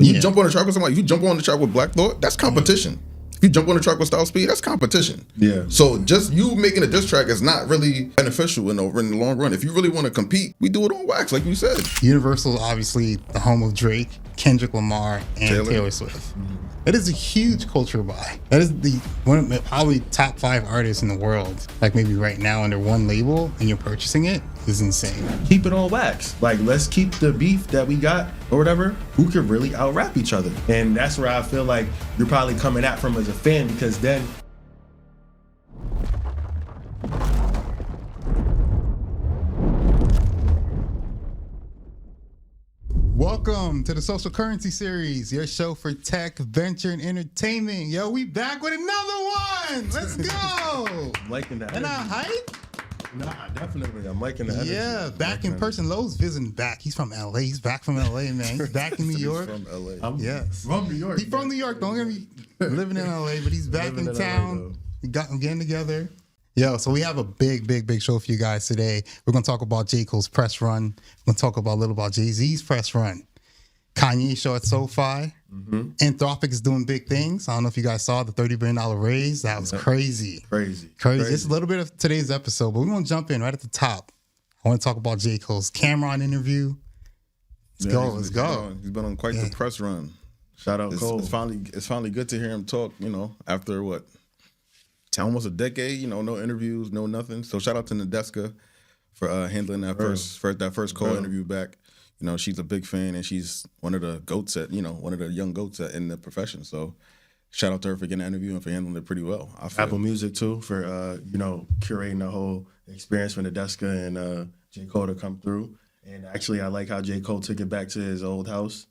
You jump on the track with somebody, you jump on the track with Black Thought, that's competition. If you jump on the track with Style Speed, that's competition. Yeah. So just you making a diss track is not really beneficial in the long run. If you really want to compete, we do it on wax, like you said. Universal is obviously the home of Drake, Kendrick Lamar, and Taylor Swift. Mm-hmm. That is a huge culture buy. That is one of the probably top 5 artists in the world. Like maybe right now under one label, and you're purchasing it is insane. Keep it on wax. Like, let's keep the beef that we got or whatever. Who could really out rap each other? And that's where I feel like you're probably coming at from as a fan, because then Welcome to the Social Currency Series, your show for tech, venture, and entertainment. Yo, we back with another one. Let's go. I'm liking that. And I hype. Nah, definitely. I'm liking the energy. Yeah, back in person. Lowe's visiting back. He's from LA. He's back from LA, man. He's back in New York. From LA. I'm Yes. from New York. He's from New York. Don't get me living in LA, but he's back in town. We got him getting together. Yo, so we have a big show for you guys today. We're going to talk about J. Cole's press run. We're going to talk about a little about Jay-Z's press run. Kanye show at SoFi. Mm-hmm. Anthropic is doing big things. I don't know if you guys saw the $30 billion raise. That was crazy. Crazy. It's a little bit of today's episode, but we're going to jump in right at the top. I want to talk about J. Cole's Cameron interview. Let's go. He's been on quite the press run. Shout out Cole. It's finally good to hear him talk, after what? Almost a decade, no interviews, no nothing. So shout out to Nadeska for handling that first Cole interview back. She's a big fan, and she's one of the goats one of the young goats in the profession. So shout out to her for getting the interview and for handling it pretty well. Apple Music too for curating the whole experience for Nadeska and J. Cole to come through. And actually, I like how J. Cole took it back to his old house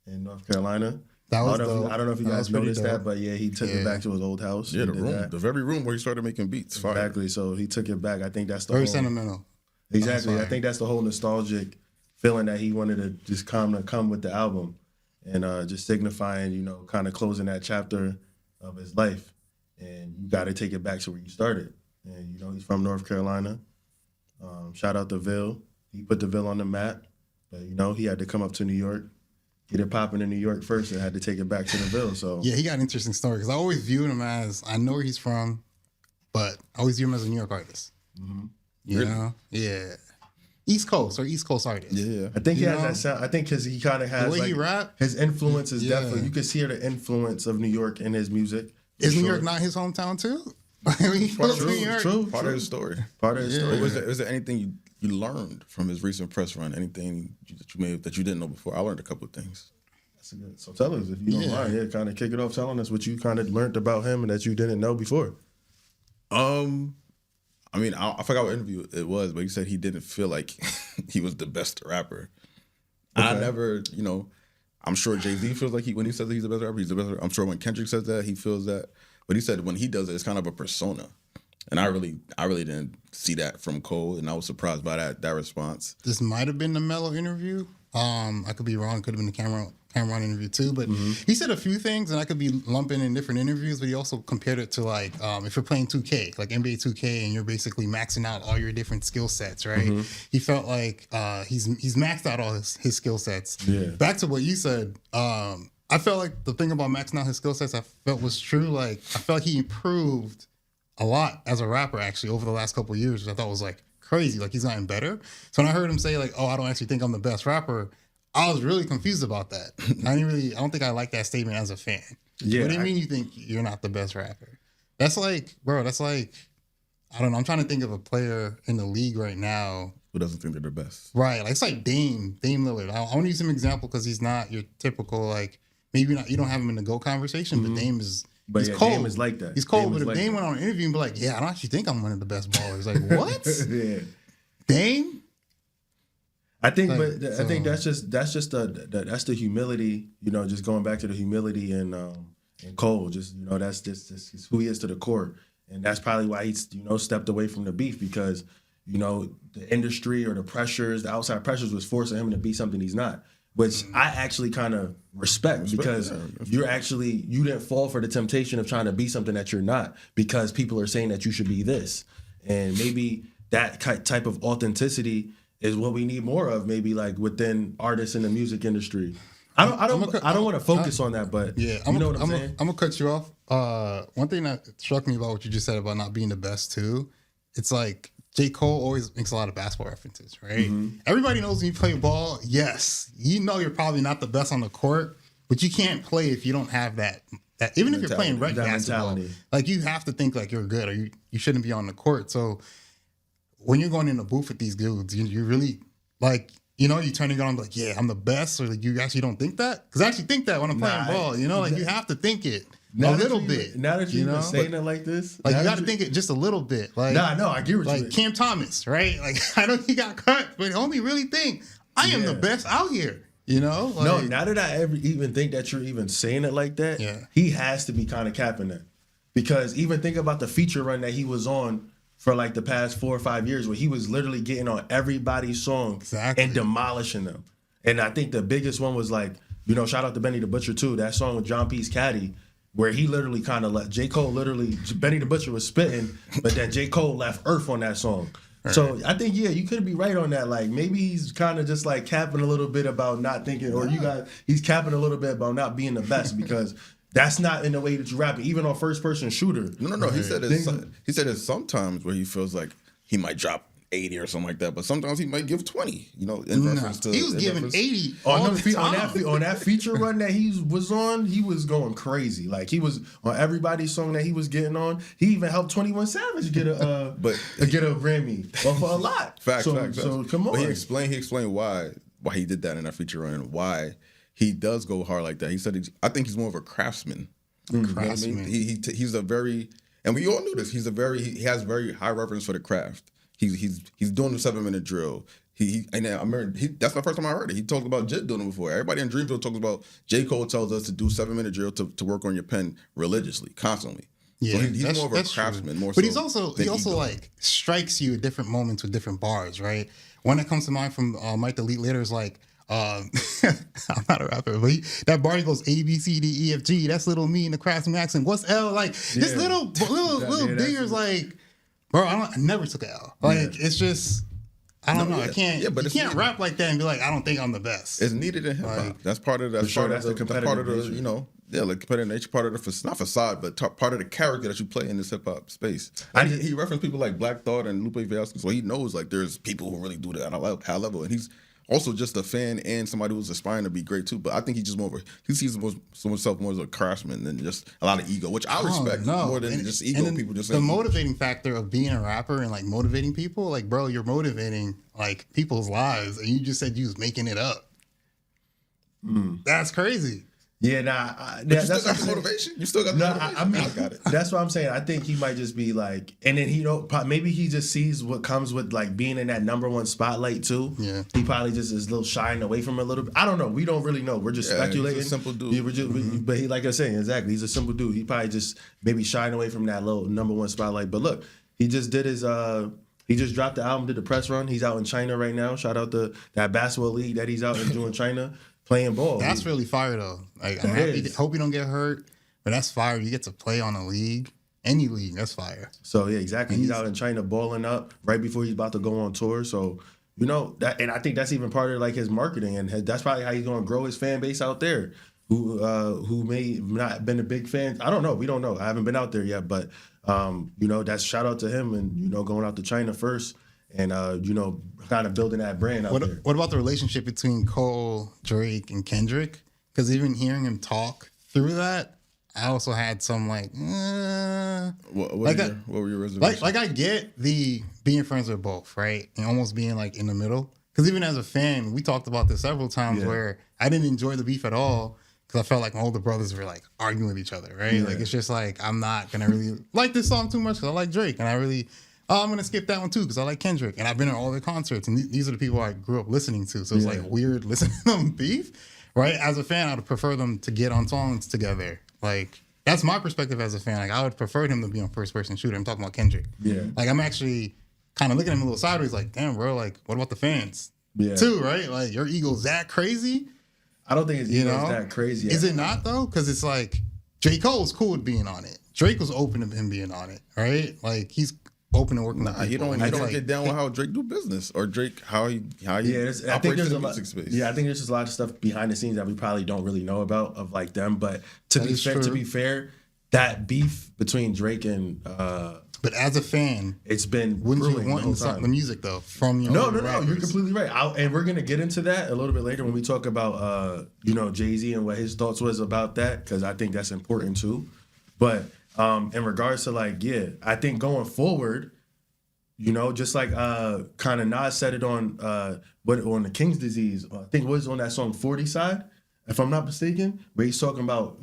in North Carolina. That was I don't know if you guys noticed that, but yeah, he took it back to his old house. Yeah, the very room where he started making beats. Exactly. So he took it back. I think that's the very sentimental. Exactly. I think that's the whole nostalgic feeling that he wanted to just come with the album, and just signifying, kind of closing that chapter of his life. And you got to take it back to where you started. And he's from North Carolina. Shout out to Ville. He put the Ville on the map, but he had to come up to New York. Get it popping in New York first, and had to take it back to the Ville. So yeah, he got an interesting story because I always viewed him as, I know where he's from, but I always view him as a New York artist. Mm-hmm. Yeah, East Coast artist. Yeah, I think he has that sound. I think because he kind of has the way he rap. His influence is definitely, you can see the influence of New York in his music. Is New York not his hometown too? True. Part of his story. Was there anything you learned from his recent press run? Anything that you didn't know before? I learned a couple of things. That's a good. So tell us, if you don't mind. Yeah, kind of kick it off telling us what you kind of learned about him and that you didn't know before. I forgot what interview it was, but he said he didn't feel like he was the best rapper. Okay. I never, I'm sure Jay-Z feels like when he says that he's the best rapper, he's the best rapper. I'm sure when Kendrick says that, he feels that. But he said when he does it, it's kind of a persona. And I really didn't see that from Cole, and I was surprised by that response. This might have been the Mello interview. I could be wrong. Could have been the Cameron interview too. But he said a few things, and I could be lumping in different interviews. But he also compared it to like if you're playing 2K, like NBA 2K, and you're basically maxing out all your different skill sets, right? He felt like he's maxed out all his skill sets. Yeah. Back to what you said. I felt like the thing about maxing out his skill sets I felt was true. Like I felt like he improved a lot as a rapper actually over the last couple of years, which I thought was like crazy. Like he's gotten better. So when I heard him say like, "Oh, I don't actually think I'm the best rapper," I was really confused about that. I don't think I like that statement as a fan. Yeah. What do you mean you think you're not the best rapper? That's like, I don't know. I'm trying to think of a player in the league right now who doesn't think they're the best. Right. Like it's like Dame Lillard. I want to use him example because he's not your typical like, maybe not, you don't have him in the GOAT conversation, but Dame is. But he's cold. Dame is like that. He's cold. Dame but if like Dame went on an interview and be like, "Yeah, I don't actually think I'm one of the best ballers," like what? Yeah. Dame. I think, like, but I think that's just the humility. Just going back to the humility and Cole. Just that's just who he is to the core, and that's probably why he's stepped away from the beef because the industry or the pressures, the outside pressures, was forcing him to be something he's not. Which I actually kind of respect because you didn't fall for the temptation of trying to be something that you're not because people are saying that you should be this. And maybe that type of authenticity is what we need more of, maybe like within artists in the music industry. I don't want to focus on that, but yeah, you know what I'm saying? I'm gonna cut you off. One thing that struck me about what you just said about not being the best too, it's like J. Cole always makes a lot of basketball references, right? Mm-hmm. Everybody knows when you play ball, yes, you know you're probably not the best on the court, but you can't play if you don't have that even if you're playing rec basketball, like you have to think like you're good or you shouldn't be on the court. So when you're going in the booth with these dudes, you really like, you know, you turning it on like, yeah, I'm the best, or like you actually don't think that? Because I actually think that when I'm playing ball, you know, like you have to think it a little bit. Now that you're saying it like this, like you got to think it just a little bit. Like, no, I get what like Cam Thomas, right? Like I know he got cut, but homie really think I am the best out here. You know? Like, no, now that I ever even think that you're even saying it like that, he has to be kind of capping that. Because even think about the feature run that he was on for like the past 4 or 5 years where he was literally getting on everybody's song and demolishing them. And I think the biggest one was like, you know, shout out to Benny the Butcher too, that song with John P's Caddy, where he literally kind of let J. Cole Benny the Butcher was spitting, but then J. Cole left Earth on that song. So I think, you could be right on that. Like maybe he's kind of just like capping a little bit about not thinking, or he's capping a little bit about not being the best because that's not in the way that you rap it, even on first person shooter. No. He said it's sometimes where he feels like he might drop 80 or something like that, but sometimes he might give 20. You know, in reference to he was giving 80 on that feature run that he was on. He was going crazy. Like he was on everybody's song that he was getting on. He even helped 21 Savage get a Grammy for a lot. Facts. So come on. But he explained why he did that in that feature run and why he does go hard like that. He said, I think he's more of a craftsman. Craftsman. You know what I mean? He's a very, and we all knew this. He has very high reverence for the craft. He's doing the 7-minute drill. And I remember that's the first time I heard it. He talked about Jit doing it before. Everybody in Dreamville talks about J. Cole tells us to do 7-minute drill to work on your pen religiously, constantly. Yeah, so he's more of a craftsman. More, but he also like strikes you at different moments with different bars, right? One that comes to mind from Mike the Elite Later is like, I'm not a rapper, but that bar he goes A B C D E F G. That's little me in the craftsman accent. What's L? Like this little dingers like. Bro, I never took an L. Like it's just, I don't know. I can't. Yeah, but you can't rap like that and be like, I don't think I'm the best. It's needed in hip hop. Like, that's part of the you know, like competitive nature, part of the not facade, but part of the character that you play in this hip hop space. He referenced people like Black Thought and Lupe Fiasco, so he knows like there's people who really do that at a high level, and he's also just a fan and somebody who's aspiring to be great too. But I think he sees himself more as a craftsman than just a lot of ego, which I respect more than just ego. People just the motivating factor of being a rapper and like motivating people, like bro, you're motivating like people's lives, and you just said you was making it up. That's crazy. Yeah, that's the motivation. You still got the motivation. I mean, I got it. That's what I'm saying. I think he might just be like, and then maybe he just sees what comes with like being in that number one spotlight too. Yeah, he probably just is a little shying away from it a little bit. I don't know. We don't really know. We're just speculating. He's a simple dude. But he, like I was saying, exactly. He's a simple dude. He probably just maybe shying away from that little number one spotlight. But look, he just did his. He just dropped the album, did the press run. He's out in China right now. Shout out to that basketball league that he's out in doing China. Playing ball. That's really fire though. Like I'm happy. Hope you don't get hurt, but that's fire. You get to play on a league, any league. That's fire. So yeah, exactly. He's out in China balling up right before he's about to go on tour. So you know that, and I think that's even part of like his marketing, and that's probably how he's going to grow his fan base out there. Who may not been a big fan. I don't know. We don't know. I haven't been out there yet, but you know that's shout out to him, and you know going out to China first. And, you know, kind of building that brand out there. What about the relationship between Cole, Drake, and Kendrick? Because even hearing him talk through that, I also had some like, what were your reservations? Like I get the being friends with both, right? And almost being like in the middle. Because even as a fan, we talked about this several times where I didn't enjoy the beef at all. Because I felt like my older brothers were like arguing with each other, right? Yeah. Like it's just like, I'm not going to really like this song too much because I like Drake. And I'm going to skip that one too because I like Kendrick. And I've been at all their concerts. And these are the people I grew up listening to. So it's like weird listening to them beef, right? As a fan, I would prefer them to get on songs together. Like, that's my perspective as a fan. Like, I would prefer him to be on first-person shooter. I'm talking about Kendrick. Yeah. Like, I'm actually kind of looking at him a little sideways like, damn, bro, like, what about the fans? Yeah. Too, right? Like, your ego's that crazy? I don't think his ego's that crazy. Is it not, though? Because it's like, J. Cole's cool with being on it. Drake was open to him being on it, right? Like, he's open and working. Nah, you don't get down with how Drake do business or Drake how he I think operates there's in a the lot. music space. Yeah, I think there's just a lot of stuff behind the scenes that we probably don't really know about of like them. But to be fair, that beef between Drake and but as a fan, it's been wouldn't you brewing want the music though from your No, rappers? you're completely right. And we're gonna get into that a little bit later when we talk about Jay-Z and what his thoughts was about that, because I think that's important too. But in regards to like, yeah, I think going forward, just like kind of Nas said it on on the King's Disease, I think it was on that song 40 Side, if I'm not mistaken, where he's talking about,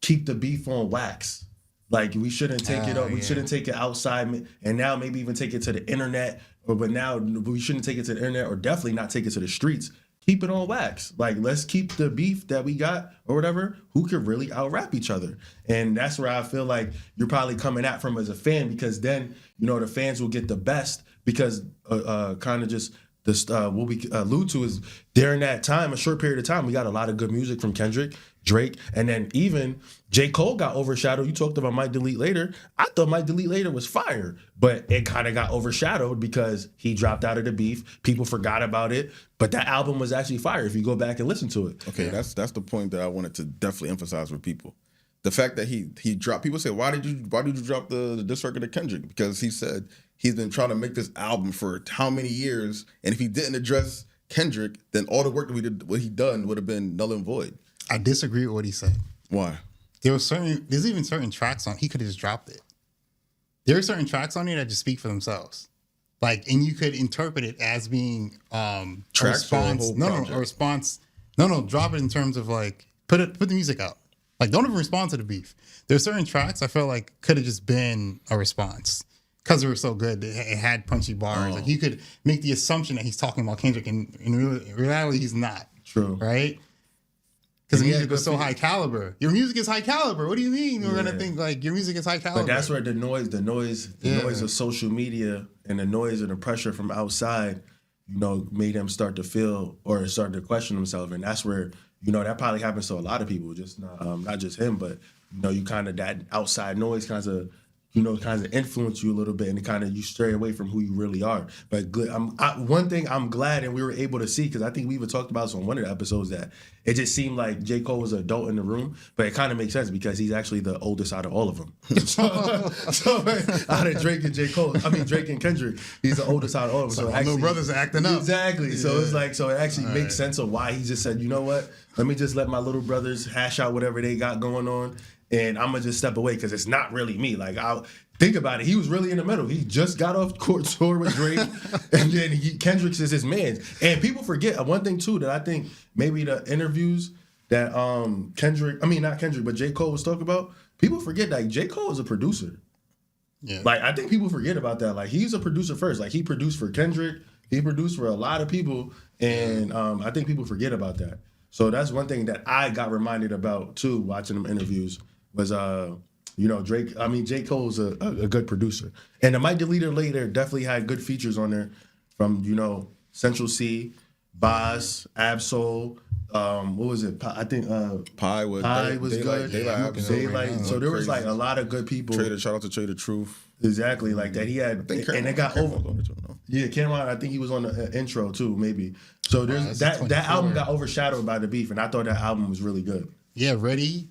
keep the beef on wax. Like we shouldn't take it up. We shouldn't take it outside, and now maybe even take it to the internet. But now we shouldn't take it to the internet, or definitely not take it to the streets. Keep it on wax. Like let's keep the beef that we got or whatever. Who could really out rap each other? And that's where I feel like you're probably coming at from as a fan, because then the fans will get the best, because kind of just. What we allude to is during that time, a short period of time, we got a lot of good music from Kendrick, Drake, and then even J. Cole got overshadowed. You talked about Might Delete Later. I thought Might Delete Later was fire, but it kind of got overshadowed because he dropped out of the beef. People forgot about it, but that album was actually fire if you go back and listen to it. Okay, that's the point that I wanted to definitely emphasize with people. The fact that he dropped, people say, why did you drop the diss record to Kendrick? Because he said he's been trying to make this album for how many years, and if he didn't address Kendrick, then all the work that what he done would have been null and void. I disagree with what he said. Why? There's even certain tracks on, he could have just dropped it. There are certain tracks on it that just speak for themselves. Like, and you could interpret it as being tracks a response. A response. No, drop it in terms of like, put the music out. Like, don't even respond to the beef. There's certain tracks I felt like could have just been a response because they were so good. It had punchy bars. Like, you could make the assumption that he's talking about Kendrick, and in reality, he's not. True. Right? Because the music was so high caliber. Your music is high caliber. What do you mean? We're gonna think like your music is high caliber. But that's where the noise of social media and the noise and the pressure from outside, made them start to feel or start to question themselves, and that's where that probably happens to a lot of people, just not just him, but you kind of that outside noise kinds of influence you a little bit, and it kind of you stray away from who you really are. But one thing I'm glad, and we were able to see, because I think we even talked about this on one of the episodes, that it just seemed like J. Cole was an adult in the room, but it kind of makes sense because he's actually the oldest out of all of them. so out of Drake and Drake and Kendrick, he's the oldest out of all of them. So actually, brothers are acting up. Exactly. Yeah. So it's like, so it actually makes sense of why he just said, you know what? Let me just let my little brothers hash out whatever they got going on, and I'm gonna just step away because it's not really me. Like, I'll think about it. He was really in the middle. He just got off court tour with Drake, and then Kendrick's is his man. And people forget one thing too, that I think maybe the interviews that not Kendrick, but J. Cole was talking about. People forget that J. Cole is a producer. Yeah. Like, I think people forget about that. Like, he's a producer first. Like, he produced for Kendrick. He produced for a lot of people, and I think people forget about that. So that's one thing that I got reminded about too, watching them interviews, was Drake. J. Cole's a good producer, and the Might Delete Later definitely had good features on there from Central C, Boz, Absol. What was it? I think Pi was good. Daylight. So there was like a lot of good people. Shout out to Trader Truth. Exactly, like that he had, and it got over. Yeah, Cameron. I think he was on the intro too, maybe. So there's that album got overshadowed by the beef, and I thought that album was really good. Yeah, Ready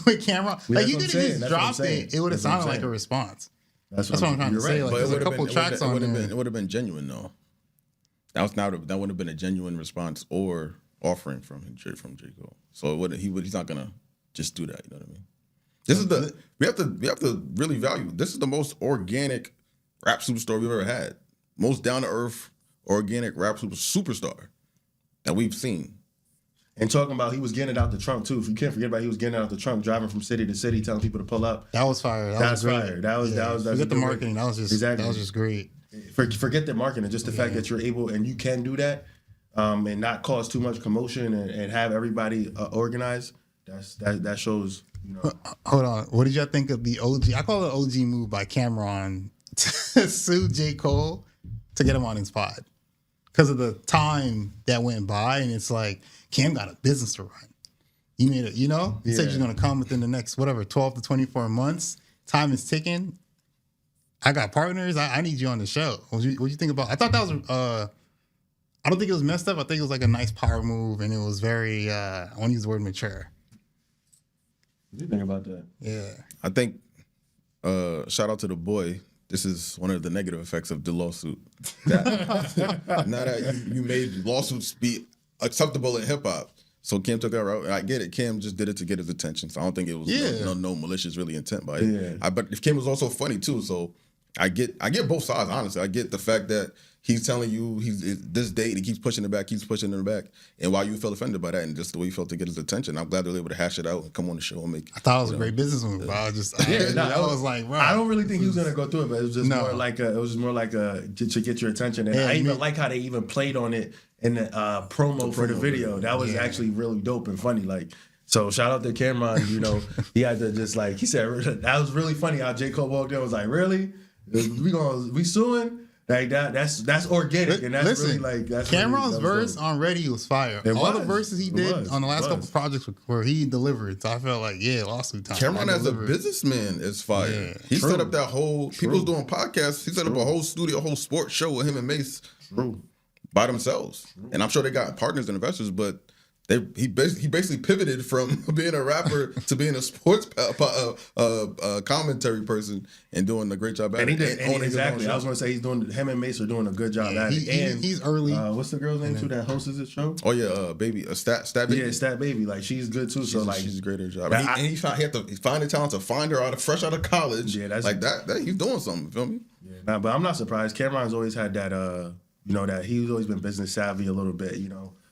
with Cameron. Like, you could have just dropped it. It would have sounded like a response. That's what I'm trying to say. Like, there's a couple tracks on there. It would have been genuine though. That would have been a genuine response or offering from J. Cole. So he's not gonna just do that. You know what I mean? This is we have to really value. This is the most organic rap superstar we've ever had. Most down to earth organic rap superstar that we've seen. And talking about, he was getting it out the trunk too. If you can't forget about, he was getting it out the trunk, driving from city to city, telling people to pull up. That was fire. That was fire. That was forget the marketing. That was just great. Forget the marketing. Just the fact that you're able and you can do that, and not cause too much commotion and have everybody organized. That shows. Hold on. What did y'all think of the OG? I call it OG move by Cameron to sue J. Cole to get him on his pod because of the time that went by, and it's like, Cam got a business to run. You made it, He said you're going to come within the next 12 to 24 months. Time is ticking. I got partners. I need you on the show. What you think about? I thought that was. I don't think it was messed up. I think it was like a nice power move, and it was very. I want to use the word mature. What do you think about that? Yeah. I think. Shout out to the boy. This is one of the negative effects of the lawsuit. Now that you made lawsuits be acceptable in hip hop. So Kim took that route. I get it. Kim just did it to get his attention. So I don't think it was no malicious really intent by it. Yeah. But if Kim was also funny too. So I get both sides, honestly. I get the fact that he's telling you this date, he keeps pushing it back, and why you felt offended by that, and just the way you felt to get his attention. I'm glad they were able to hash it out and come on the show and make. I thought it was a great business move, bro. I was like, bro. I don't really think he was gonna go through it, but it was just more like to get your attention. And I even like how they even played on it in the promo for the video. That was actually really dope and funny. Like. So shout out to Cameron, he had to just like, he said, that was really funny how J. Cole walked in and was like, really? We suing? Like that's organic, and that's really like that's Cameron's really, verse on Ready was fire. All the verses he did on the last couple projects where he delivered. So I felt like, lawsuit time. Cameron as a businessman is fire. Yeah, he set up that whole people was doing podcasts. He set up a whole studio, a whole sports show with him and Mace by themselves. And I'm sure they got partners and investors, but he basically pivoted from being a rapper to being a sports commentary person and doing a great job at it. And he did exactly. I was going to say him and Mace are doing a good job at it. And he's early. What's the girl's name too that hosts this show? Oh yeah, baby, Stat Baby. Yeah, Stat Baby. Like she's good too. She's great at her job. And he had to find the talent to find her fresh out of college. Yeah, that's like that. He's doing something. Feel me? Yeah, but I'm not surprised. Cameron's always had that. That he's always been business savvy a little bit.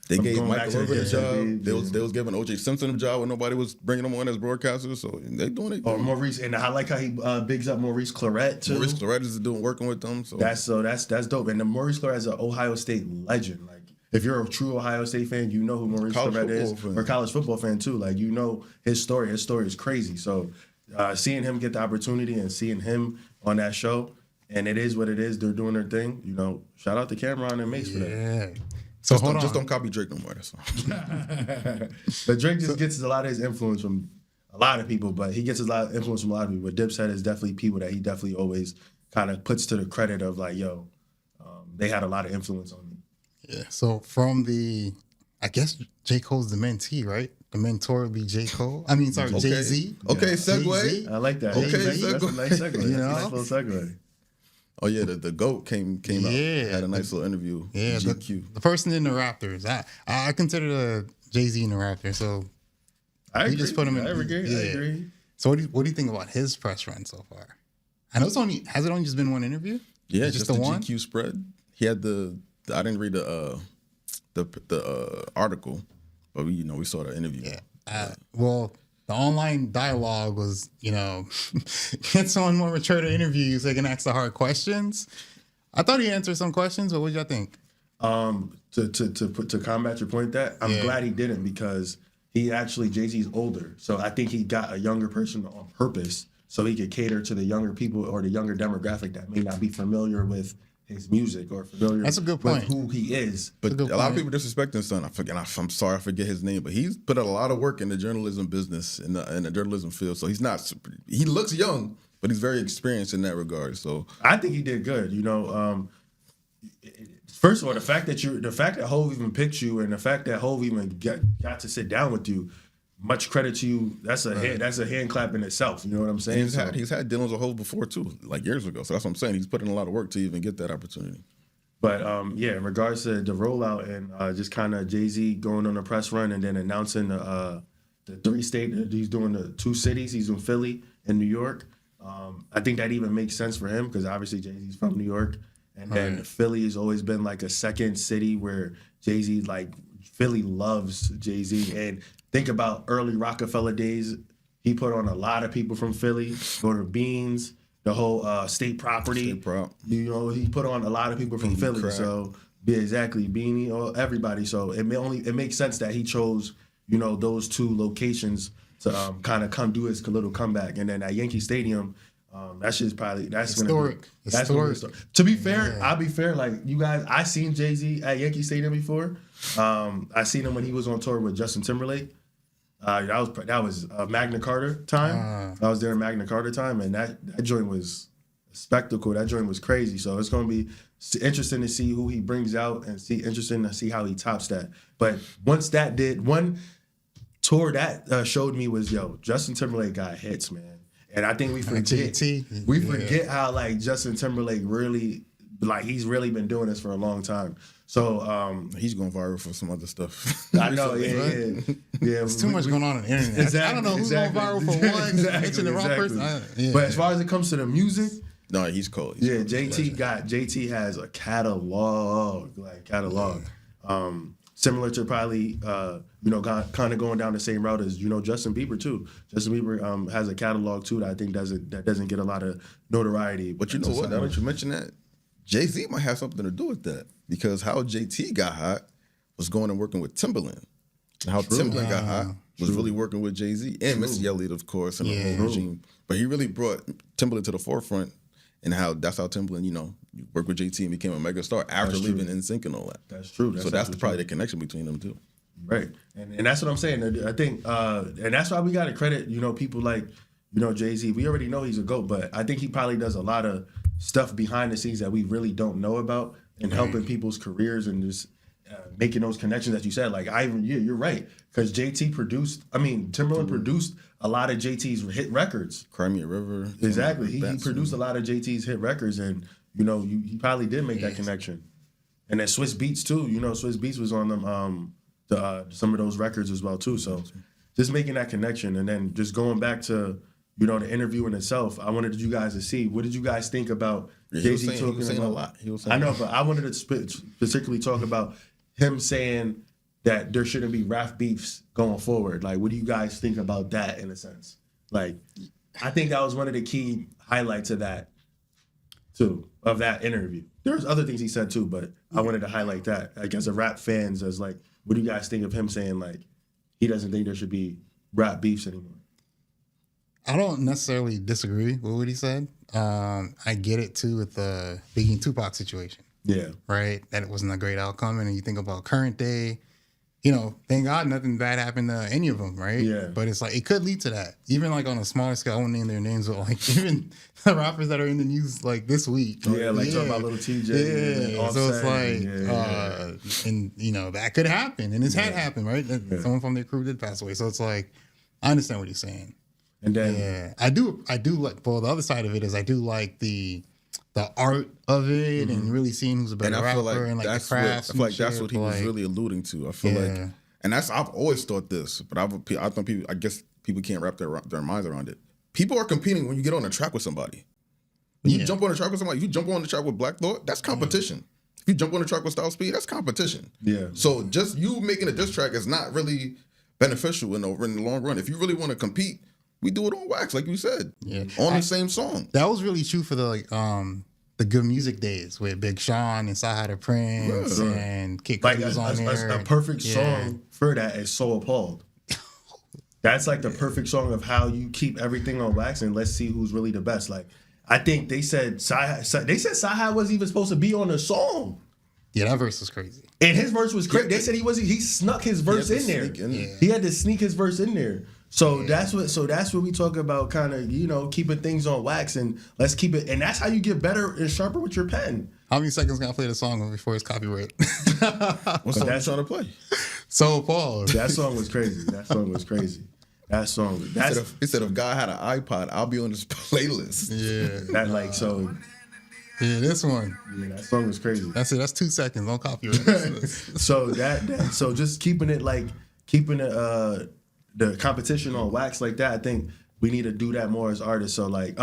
They gave Michael Irvin a job. They was giving O.J. Simpson a job when nobody was bringing him on as broadcasters. So they doing it. Or Maurice, and I like how he bigs up Maurice Claret too. Maurice Claret is working with them. So that's dope. And the Maurice Claret is an Ohio State legend. Like if you're a true Ohio State fan, you know who Maurice Claret is, or college football fan too. Like his story. His story is crazy. So seeing him get the opportunity and seeing him on that show, and it is what it is. They're doing their thing. Shout out to Cameron and Mace for that. So just don't copy Drake no more. That's all. But Drake just gets a lot of his influence from a lot of people, but he gets a lot of influence from a lot of people. But Dipset is definitely people that he definitely always kind of puts to the credit of like, they had a lot of influence on me. Yeah. So from I guess J. Cole's the mentee, right? The mentor would be J. Cole. I mean, sorry, Jay-Z. Okay, segue. Jay-Z. I like that. Okay, that's a nice segue. That's a nice little segue. Oh yeah, the GOAT came out. Had a nice little interview. Yeah, the person in the Raptors. I consider the Jay-Z in the Raptors. So he just put him in. I agree. So what do you think about his press run so far? I know has it only just been one interview? Yeah, just the one GQ spread. He had I didn't read the article, but we saw the interview. Yeah. Well, the online dialogue was, get someone more mature to interview you so they can ask the hard questions. I thought he answered some questions, but what did y'all think? To combat your point, I'm glad he didn't, because Jay-Z's older, so I think he got a younger person on purpose so he could cater to the younger people or the younger demographic that may not be familiar with his music or familiar That's a good point. with who he is. But a lot of people disrespect his son. I'm sorry, I forget his name, but he's put a lot of work in the journalism business, in the journalism field. So he looks young, but he's very experienced in that regard. So I think he did good. First of all, the fact that Hov even picked you, and the fact that Hov even got to sit down with you, much credit to you. That's a hand clap in itself. You know what I'm saying? He's had dealings with Hov before too, like years ago. So that's what I'm saying. He's put in a lot of work to even get that opportunity. But in regards to the rollout and just kind of Jay-Z going on a press run and then announcing the 3 states, he's doing the 2 cities. He's in Philly and New York. I think that even makes sense for him because obviously Jay-Z's from New York, and then Philly has always been like a second city where Jay-Z, like Philly loves Jay-Z. And think about early Rockefeller days. He put on a lot of people from Philly. Go to Beans, the whole state property. State prop. He put on a lot of people from Philly. Crack. So exactly, Beanie, everybody. So it makes sense that he chose those 2 locations to kind of come do his little comeback. And then at Yankee Stadium, that's historic. To be fair, I'll be fair. Like you guys, I seen Jay-Z at Yankee Stadium before. I seen him when he was on tour with Justin Timberlake. That was Magna Carta time. I was there in Magna Carta time, and that joint was spectacle. That joint was crazy. So it's going to be interesting to see who he brings out and interesting to see how he tops that. But once that did, one tour that showed me was, Justin Timberlake got hits, man. And I think we forget how like Justin Timberlake really, like he's really been doing this for a long time. So he's going viral for some other stuff. I know, yeah. There's too much going on the internet. Exactly, I don't know who's going viral for what. Mention the wrong person. But as far as it comes to the music, no, he's cold. JT has a catalog. Similar to probably kind of going down the same route as Justin Bieber too. Justin Bieber has a catalog too that I think doesn't get a lot of notoriety. But you know what? Now that you mention that, Jay-Z might have something to do with that, because how JT got hot was going and working with Timberland. And how Timberland got hot was really working with Jay-Z and Missy Elliott, of course, and the whole regime. But he really brought Timberland to the forefront, and that's how Timberland, you worked with JT and became a mega star after leaving NSYNC and all that. That's true. So that's probably the connection between them two. Right. And that's what I'm saying. I think, and that's why we got to credit, people like, Jay-Z. We already know he's a GOAT, but I think he probably does a lot of stuff behind the scenes that we really don't know about and helping people's careers and just making those connections that you said. Like, you're right. Because Timberland produced a lot of JT's hit records. Crimea River. Exactly. He produced a lot of JT's hit records, and, he probably did make that connection. And then Swiss Beats, too. Swiss Beats was on them, some of those records as well, too. So just making that connection, and then just going back to, the interview in itself, I wanted you guys to see, what did you guys think about Jay-Z talking about? A lot. I know, but I wanted to specifically talk about him saying that there shouldn't be rap beefs going forward. Like, what do you guys think about that in a sense? Like, I think that was one of the key highlights of that, too, of that interview. There's other things he said, too, but I wanted to highlight that. Like, as a rap fans, as like, what do you guys think of him saying, like, he doesn't think there should be rap beefs anymore? I don't necessarily disagree with what he said. I get it, too, with the Biggie and Tupac situation. Yeah. Right? That it wasn't a great outcome. And you think about current day, thank God nothing bad happened to any of them, right? Yeah. But it's like, it could lead to that. Even like on a smaller scale, I won't name their names, but like even the rappers that are in the news like this week. Yeah, like talking about Little TJ. Yeah. So it's like, and that could happen. And it's had happened, right? Someone from their crew did pass away. So it's like, I understand what he's saying. And then I do like, well, the other side of it is I do like the art of it and really seeing who's a better rapper and like the craft. I feel like that's what he was really alluding to. I feel like, and I've always thought this, but I think people, I guess people can't wrap their minds around it. People are competing when you get on a track with somebody. When you jump on a track with somebody, if you jump on the track with Black Thought, that's competition. If you jump on the track with Style Speed, that's competition. Yeah. So just you making a diss track is not really beneficial in the long run. If you really want to compete, we do it on wax, like you said. Yeah. On the same song. That was really true for the Good Music days with Big Sean and Saha the Prince and Kid Cudi was on there. A perfect song for that is So Appalled. That's like the perfect song of how you keep everything on wax and let's see who's really the best. Like, I think they said Saha wasn't even supposed to be on the song. Yeah, that verse was crazy. And his verse was crazy. They said he snuck his verse in there. He had to sneak his verse in there. So that's what we talk about, kind of, keeping things on wax and let's keep it. And that's how you get better and sharper with your pen. How many seconds can I play the song before it's copyright? What song you trying to play? So Paul. That song was crazy. He said if God had an iPod, I'll be on this playlist. Yeah. Yeah, this one. Yeah, that song was crazy. That's it. That's 2 seconds on copyright. So just keeping it the competition on wax like that, I think we need to do that more as artists. So like,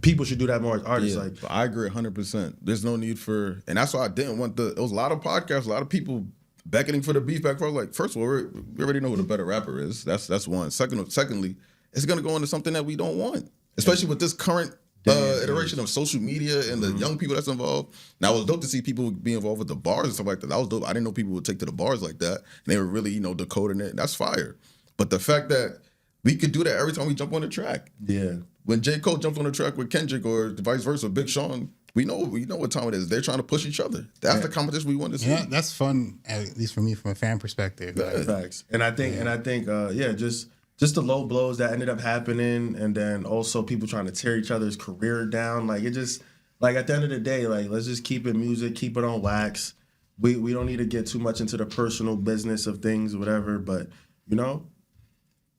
people should do that more as artists. Yeah, like, I agree 100%. There's no need for, and that's why I didn't want there was a lot of podcasts, a lot of people beckoning for the beef back. Like, first of all, we already know who the better rapper is. That's one. Secondly, it's gonna go into something that we don't want, especially with this current iteration of social media and the young people that's involved. Now, it was dope to see people be involved with the bars and stuff like that. That was dope. I didn't know people would take to the bars like that. And they were really, decoding it. That's fire. But the fact that we could do that every time we jump on the track. Yeah. When J. Cole jumps on the track with Kendrick or vice versa, Big Sean, we know what time it is. They're trying to push each other. That's the competition we want to see. Yeah, that's fun, at least for me, from a fan perspective. Facts. And I think, just just the low blows that ended up happening, and then also people trying to tear each other's career down. Like it just like at the end of the day, like let's just keep it music, keep it on wax. We don't need to get too much into the personal business of things, whatever. But you know,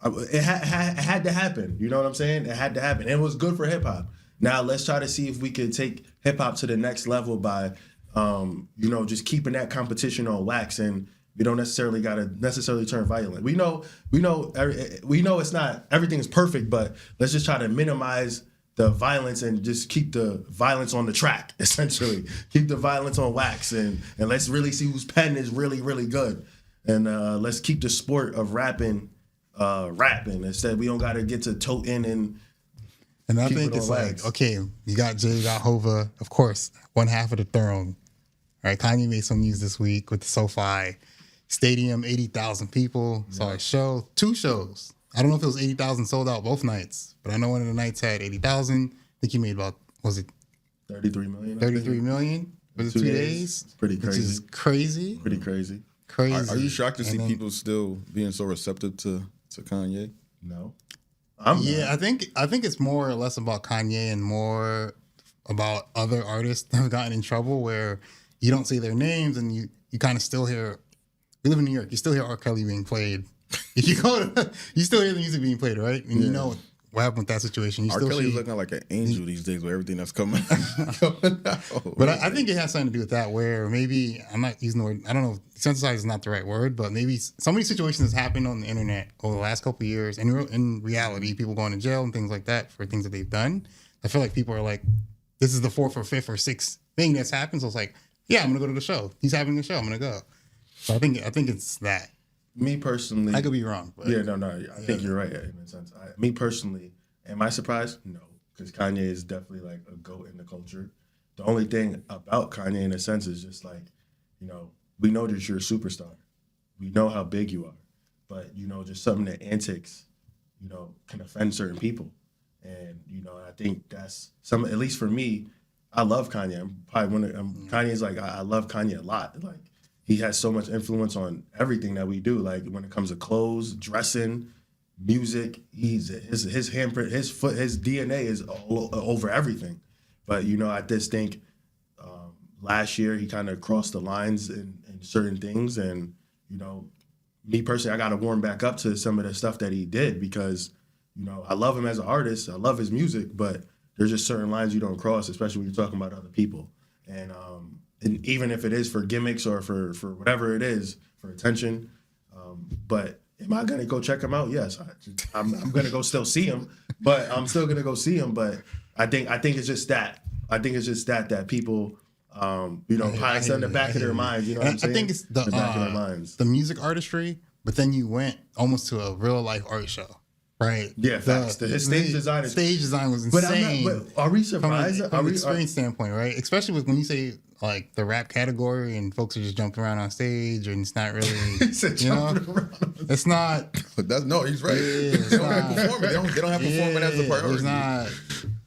it had to happen. You know what I'm saying? It had to happen. And it was good for hip hop. Now let's try to see if we could take hip hop to the next level by, you know, just keeping that competition on wax, and we don't necessarily gotta turn violent. We know it's not everything is perfect, but let's just try to minimize the violence and just keep the violence on the track. Essentially, keep the violence on wax, and let's really see whose pen is really really good, and let's keep the sport of rapping. Instead, we don't gotta get to toting and I think it's like, okay, you got Jay, you got Hova, of course, one half of the throne. All right, Kanye made some news this week with the SoFi Stadium, 80,000 people. Saw a show, 2 shows. I don't know if it was 80,000 sold out both nights, but I know one of the nights had 80,000. I think he made about, was it 33 million? 33 million for the 2 days. It's pretty crazy. Which is crazy. Pretty crazy. Crazy. Are you shocked to see people still being so receptive to Kanye? No. I think it's more or less about Kanye and more about other artists that have gotten in trouble where you don't say their names and you kind of still hear. We live in New York. You still hear R. Kelly being played. If you go to, you still hear the music being played, right? And you know what happened with that situation. R. Kelly's looking like an angel these days with everything that's coming out. But I think it has something to do with that, where maybe, I'm not using the word, I don't know, sensitized is not the right word, but maybe so many situations has happened on the internet over the last couple of years, and in reality, people going to jail and things like that for things that they've done. I feel like people are like, this is the 4th or 5th or 6th thing that's happened, so it's like, yeah, I'm going to go to the show. He's having the show, I'm going to go. So I think it's that. Me personally, I could be wrong. But I think you're right in a sense. Me personally, am I surprised? No, because Kanye is definitely like a GOAT in the culture. The only thing about Kanye in a sense is just like, you know, we know that you're a superstar. We know how big you are. But, you know, just some of the antics, you know, can offend certain people. And, you know, I think that's at least for me, I love Kanye. I'm probably Kanye's like, I love Kanye a lot. Like, he has so much influence on everything that we do. Like when it comes to clothes, dressing, music, his handprint, his DNA is all over everything. But you know, I just think last year he kind of crossed the lines in certain things, and you know, me personally, I got to warm back up to some of the stuff that he did because you know I love him as an artist, I love his music, but there's just certain lines you don't cross, especially when you're talking about other people, and even if it is for gimmicks or for whatever it is, for attention. But am I going to go check him out? Yes. I'm going to go still see him, but I'm still going to go see him. But I think it's just that. I think it's just that people, you know, probably it's in the back of their minds. You know what I'm saying? I think it's the back of their minds. The music artistry, but then you went almost to a real life art show. Right. Yeah, facts. His stage design was insane. But are we surprised? From an experience standpoint, right? Especially when you say like the rap category and folks are just jumping around on stage and it's not really, you know, it's not. But he's right. They don't have performing as a priority. It's not.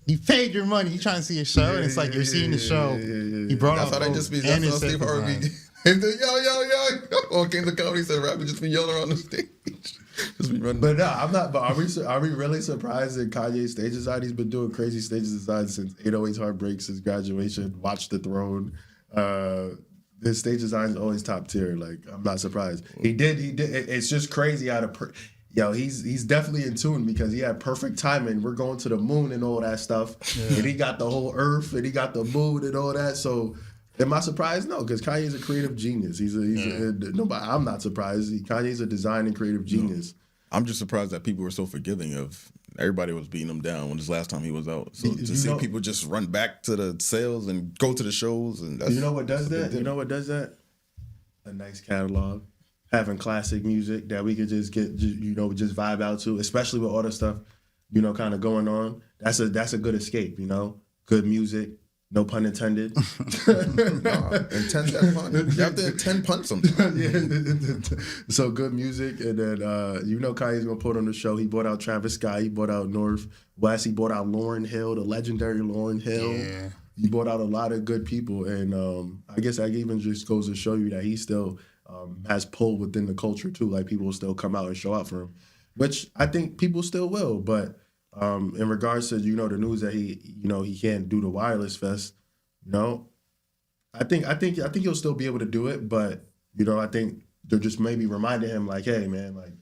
You paid your money. You trying to see a show, and it's like you're seeing the show. He brought that's out. How they just be. That's how Steve Harvey. And then yo. On Kings of Comedy said rappers just be yelling around the stage. Just be running. But no, I'm not. But are we really surprised at Kanye's stage design? He's been doing crazy stage design since 808's Heartbreaks, his graduation, Watch the Throne. His stage design is always top tier. Like I'm not surprised. He did. It's just crazy how he's definitely in tune because he had perfect timing. We're going to the moon and all that stuff, and he got the whole Earth and he got the moon and all that. So. Am I surprised? No, because Kanye's a creative genius. I'm not surprised. Kanye's a design and creative genius. I'm just surprised that people were so forgiving of everybody was beating him down when this last time he was out. So to see people just run back to the sales and go to the shows and that's, you know what does that? You know what does that? A nice catalog, having classic music that we could just get, just vibe out to, especially with all the stuff, kind of going on. That's a good escape. Good music. No pun intended. Intend that pun. You have to intend pun sometimes. So good music, and then Kanye's gonna put on the show. He brought out Travis Scott. He brought out North West. He brought out Lauryn Hill, the legendary Lauryn Hill. Yeah. He brought out a lot of good people, and I guess that even just goes to show you that he still has pull within the culture too. Like people will still come out and show out for him. which I think people still will. But in regards to the news that he can't do the wireless fest, I think he'll still be able to do it. But I think they're just maybe reminding him like, hey man, like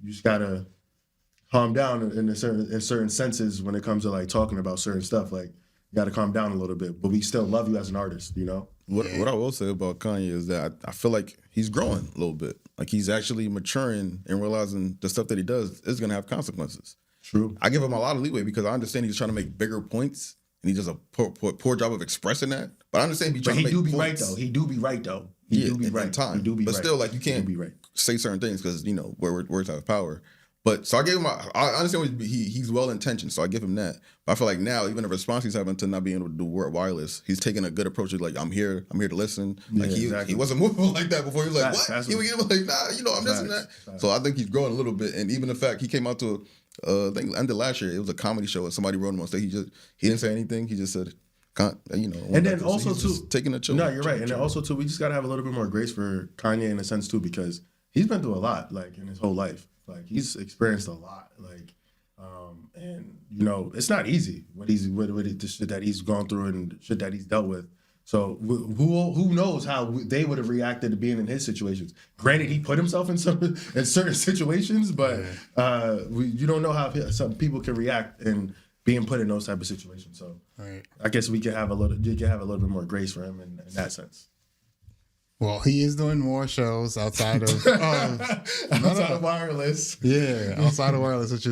you just gotta calm down in certain senses when it comes to like talking about certain stuff. Like you gotta calm down a little bit. But we still love you as an artist. What I will say about Kanye is that I feel like he's growing a little bit. Like he's actually maturing and realizing the stuff that he does is going to have consequences. True. I give him a lot of leeway because I understand he's trying to make bigger points and he does a poor job of expressing that. But I understand he's trying to make points. He do be right though. He do be right. In time. But still, like you can't be right. say certain things because words have power. But so I gave him. I understand he's well intentioned, so I give him that. But I feel like now, even the response he's having to not being able to do wireless, he's taking a good approach. Like I'm here to listen. Like he wasn't moving like that before. He was like, what? He was like, nah, I'm this and that. So I think he's growing a little bit. And even the fact he came out to I think end of last year, it was a comedy show and somebody wrote him on stage. He didn't say anything. He just said, And then also too, taking a chill. No, you're right. And then also too, we just gotta have a little bit more grace for Kanye in a sense too, because he's been through a lot, like in his whole life. Like he's experienced a lot, like, and it's not easy what the shit that he's gone through and shit that he's dealt with. So who knows how they would have reacted to being in his situations? Granted, he put himself in certain situations, but you don't know how some people can react and being put in those type of situations. So I guess you can have a little bit more grace for him in that sense. Well, he is doing more shows outside of outside of wireless. Yeah, outside of wireless, which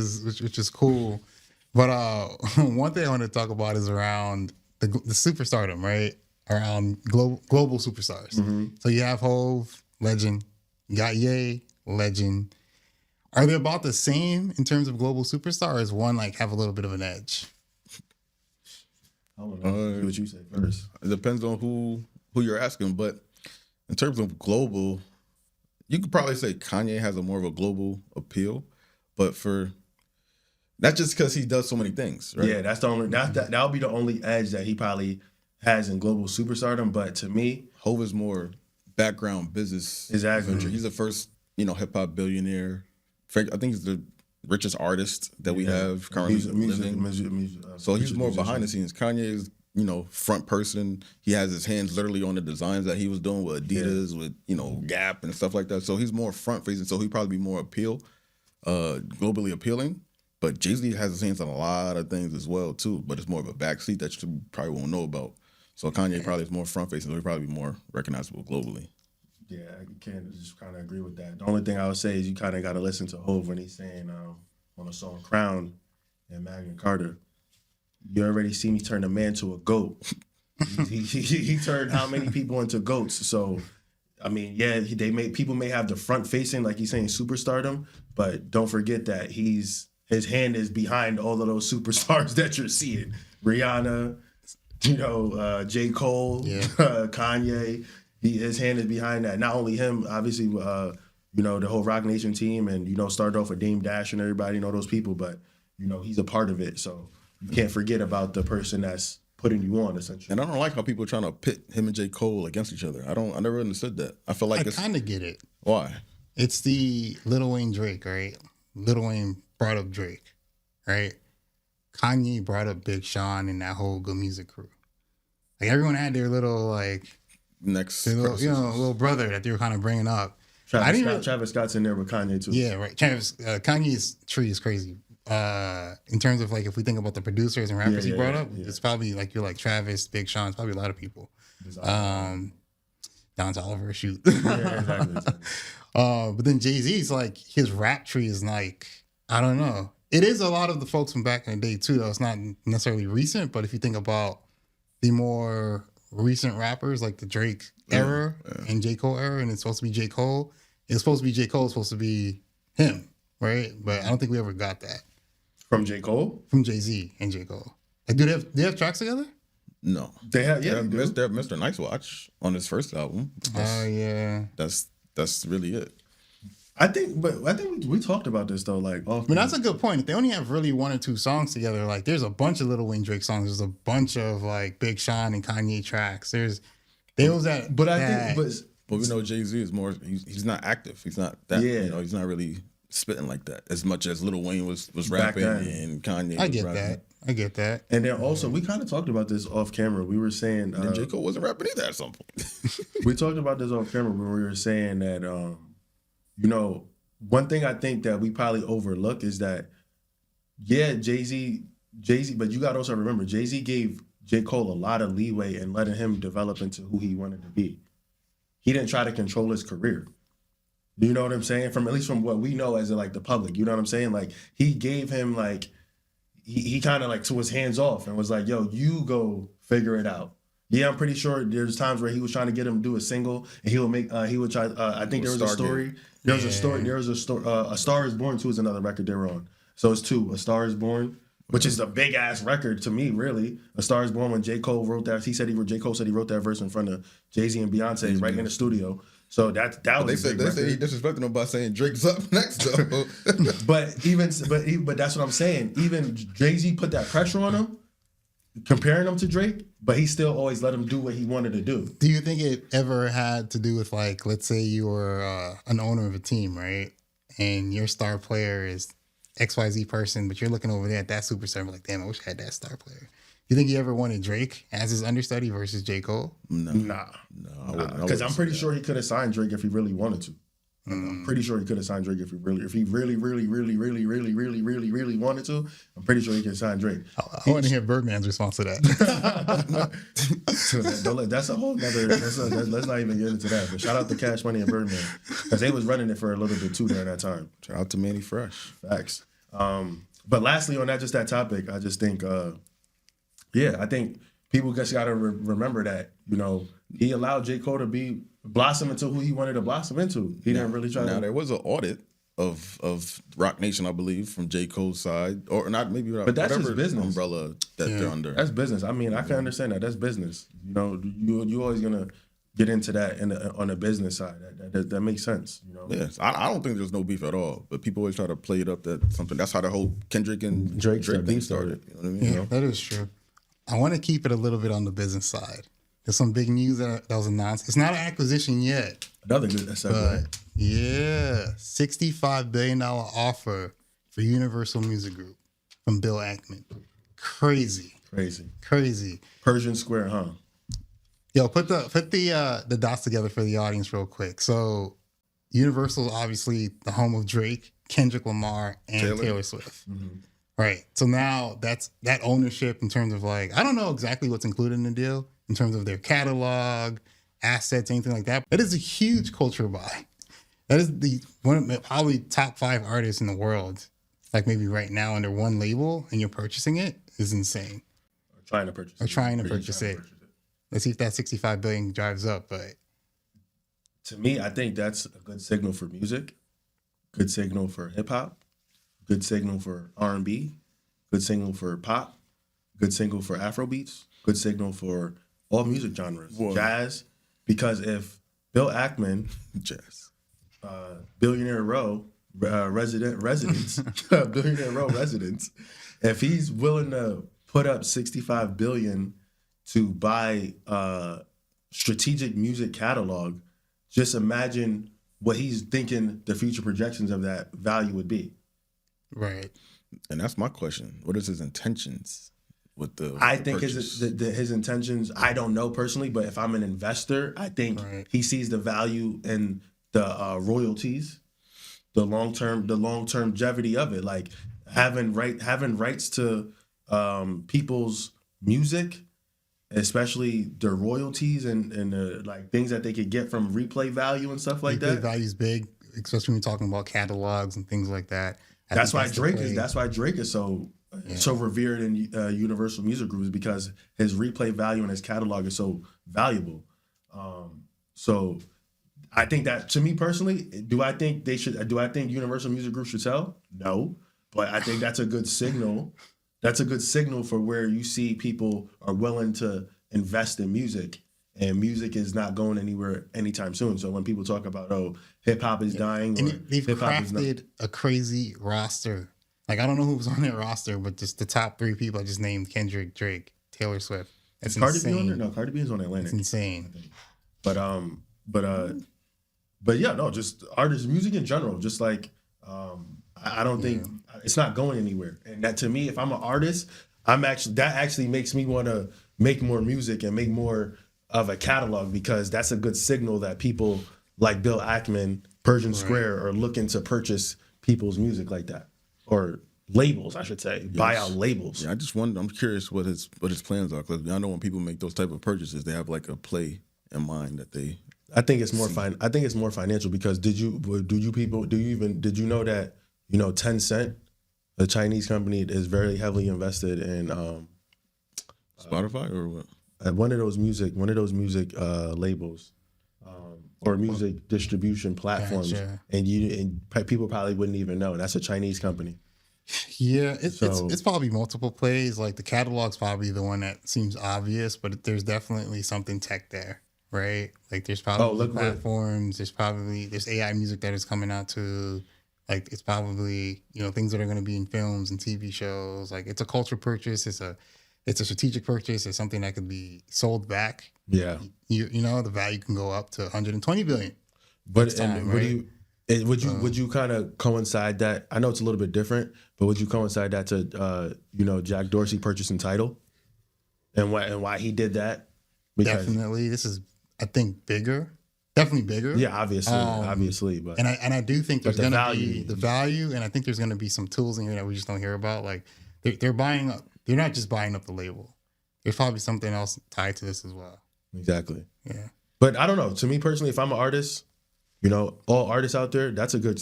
is cool. But one thing I want to talk about is around the superstardom, right? Around global superstars. Mm-hmm. So you have Hove, legend. You got Ye, legend. Are they about the same in terms of global superstars? One like have a little bit of an edge. I don't know. What you say first. It depends on who you're asking, but in terms of global, you could probably say Kanye has a more of a global appeal, but that's just because he does so many things, right? Yeah, that'll be the only edge that he probably has in global superstardom. But to me, Hov is more background business. Exactly. Venture. He's the first, hip hop billionaire. I think he's the richest artist that we have currently living. So he's more behind the scenes. Kanye is, front person. He has his hands literally on the designs that he was doing with Adidas, with, Gap and stuff like that. So he's more front facing. So he'd probably be more globally appealing. But Jay-Z has his hands on a lot of things as well, too. But it's more of a backseat that you probably won't know about. So Kanye probably is more front facing. So he'd probably be more recognizable globally. Yeah, I can just kind of agree with that. The only thing I would say is you kind of got to listen to Hov when he's saying on the song Crown and Magna Carta, you already see me turn a man to a goat. he turned how many people into goats? So, I mean, people may have the front facing, like he's saying, superstardom, but don't forget that his hand is behind all of those superstars that you're seeing. Rihanna, J. Cole, Kanye. His hand is behind that. Not only him, obviously, the whole Rock Nation team, and started off with Dame Dash and everybody, those people, but he's a part of it. So you can't forget about the person that's putting you on, essentially. And I don't like how people are trying to pit him and J. Cole against each other. I never understood that. I feel like I kind of get it. Why? It's the Lil Wayne Drake, right? Lil Wayne brought up Drake, right? Kanye brought up Big Sean and that whole Good Music crew. Like everyone had their little little brother that they were kind of bringing up. Travis Scott's in there with Kanye too. Yeah, right. Kanye's tree is crazy. In terms of if we think about the producers and rappers he brought up, it's probably you're Travis, Big Sean, it's probably a lot of people. Don Toliver, shoot. Yeah, exactly. But then Jay-Z's his rap tree is I don't know. It is a lot of the folks from back in the day too, though. It's not necessarily recent, but if you think about the more recent rappers like the Drake era and J. Cole era, and it's supposed to be J. Cole. It's supposed to be J. Cole, it's supposed to be him, right? But I don't think we ever got that. From J. Cole? From Jay-Z and J. Cole. Do they have tracks together? No. They have, they have Mr. Nice Watch on his first album. Oh, yeah. That's really it. I think we talked about this though. But that's a good point. If they only have really one or two songs together, there's a bunch of Lil Wayne Drake songs. There's a bunch of Big Sean and Kanye tracks. But we know Jay-Z is more. He's not active. He's not that. Yeah. He's not really spitting like that as much as Lil Wayne was Back rapping then. and Kanye. I was get rapping. that. I get that. And then also, we kind of talked about this off camera. We were saying And J. Cole wasn't rapping either at some point. we talked about this off camera when we were saying that you know, one thing I think that we probably overlook is that Jay-Z, but you got to also remember Jay-Z gave J. Cole a lot of leeway and letting him develop into who he wanted to be. He didn't try to control his career. Do you know what I'm saying? From at least from what we know as like the public, you know what I'm saying? Like he gave him like he kind of like was hands off and was like, "Yo, you go figure it out." Yeah, I'm pretty sure there's times where he was trying to get him to do a single, and he would try. I think there was a story. There was a story. There was a story. A Star Is Born 2 is another record they were on. So it's 2. A Star Is Born, which is a big ass record to me, really. A Star Is Born when J. Cole wrote that. J. Cole said he wrote that verse in front of Jay-Z and Beyonce right in the studio. So that was a big record. They say he disrespected him by saying Drake's up next though. but that's what I'm saying. Even Jay-Z put that pressure on him, comparing him to Drake, but he still always let him do what he wanted to do. Do you think it ever had to do with, like, let's say you were an owner of a team, right? And your star player is XYZ person, but you're looking over there at that superstar and be like, damn, I wish I had that star player. You think you ever wanted Drake as his understudy versus J. Cole? Nah. Because I'm pretty sure he could have signed Drake if he really wanted to. I'm pretty sure he could have signed Drake if he really wanted to. I'm pretty sure he could sign Drake. I want to hear Birdman's response to that. That's a whole nother. Let's not even get into that. But shout out to Cash Money and Birdman because they was running it for a little bit too during that time. Shout out to Manny Fresh. Facts. But lastly, on that topic, I just think, I think people just got to remember that, you know, he allowed J. Cole to blossom into who he wanted to blossom into. He didn't really try to. Now, there was an audit of Rock Nation, I believe, from J. Cole's side. Or not, maybe but that's whatever his business umbrella that they're under. That's business. I mean, I can understand that. That's business. You know, you always going to get into that on the business side. That makes sense. You know? Yes, I don't think there's no beef at all. But people always try to play it up that something. That's how the whole Kendrick and Drake thing started. You know what I mean? Yeah, that is true. I want to keep it a little bit on the business side. There's some big news that was announced. It's not an acquisition yet. Another good segue. But yeah, $65 billion offer for Universal Music Group from Bill Ackman. Crazy. Persian Square, huh? Yo, put the dots together for the audience real quick. So Universal is obviously the home of Drake, Kendrick Lamar, and Taylor Swift. Mm-hmm. Right. So now that ownership in terms of, like, I don't know exactly what's included in the deal in terms of their catalog, assets, anything like that. That is a huge cultural buy. That is one of the probably top 5 artists in the world, like maybe right now under one label, and you're purchasing it is insane. Or trying to purchase it. Let's see if that 65 billion drives up. But to me, I think that's a good signal for music, good signal for hip hop, good signal for R&B, good signal for pop, good signal for Afrobeats, good signal for all music genres, jazz. Because if Bill Ackman, jazz, Billionaire Row residents, Billionaire Row residents, if he's willing to put up $65 billion to buy strategic music catalog, just imagine what he's thinking the future projections of that value would be. Right. And that's my question. What is his intentions with the I think his intentions, I don't know personally, but if I'm an investor, I think he sees the value in the royalties, the long-term longevity of it, like having rights to people's music, especially their royalties and the like things that they could get from replay value and stuff like that. Replay value is big, especially when you're talking about catalogs and things like that. That's why Drake is so revered in Universal Music Group, is because his replay value and his catalog is so valuable. So I think that, to me personally, do I think Universal Music Group should sell? No, but I think that's a good signal. That's a good signal for where you see people are willing to invest in music, and music is not going anywhere anytime soon. So when people talk about, hip hop is dying, and or they've crafted a crazy roster. Like, I don't know who was on their roster, but just the top 3 people I just named: Kendrick, Drake, Taylor Swift. That's Cardi insane. B on there? No, Cardi B is on Atlantic. It's insane. But yeah, no, just artists, music in general. Just like I don't think it's not going anywhere. And that, to me, if I'm an artist, that actually makes me want to make more music and make more of a catalog, because that's a good signal that people like Bill Ackman, Persian Square, are looking to purchase people's music like that, or labels, I should say, buy out labels. Yeah, I'm curious what his plans are, because I know when people make those type of purchases, they have like a play in mind that they. I think it's more I think it's more financial, because did you know that Tencent, a Chinese company, is very heavily invested in Spotify or what? One of those music labels, or music distribution platforms, Gotcha. and people probably wouldn't even know. That's a Chinese company. Yeah, it's probably multiple plays. Like the catalog's probably the one that seems obvious, but there's definitely something tech there, right? Like there's probably platforms. There's AI music that is coming out too. Like it's probably things that are going to be in films and TV shows. Like it's a culture purchase. It's a strategic purchase. It's something that could be sold back. Yeah, the value can go up to 120 billion. But would you kind of coincide that? I know it's a little bit different, but would you coincide that to Jack Dorsey purchasing Tidal, and why he did that? Because, definitely, this is, I think, bigger. Definitely bigger. Yeah, obviously, but I do think there's going to be the value, and I think there's going to be some tools in here that we just don't hear about. Like they're buying up. They're not just buying up the label. There's probably something else tied to this as well. Exactly. Yeah. But I don't know. To me personally, if I'm an artist, all artists out there, that's a good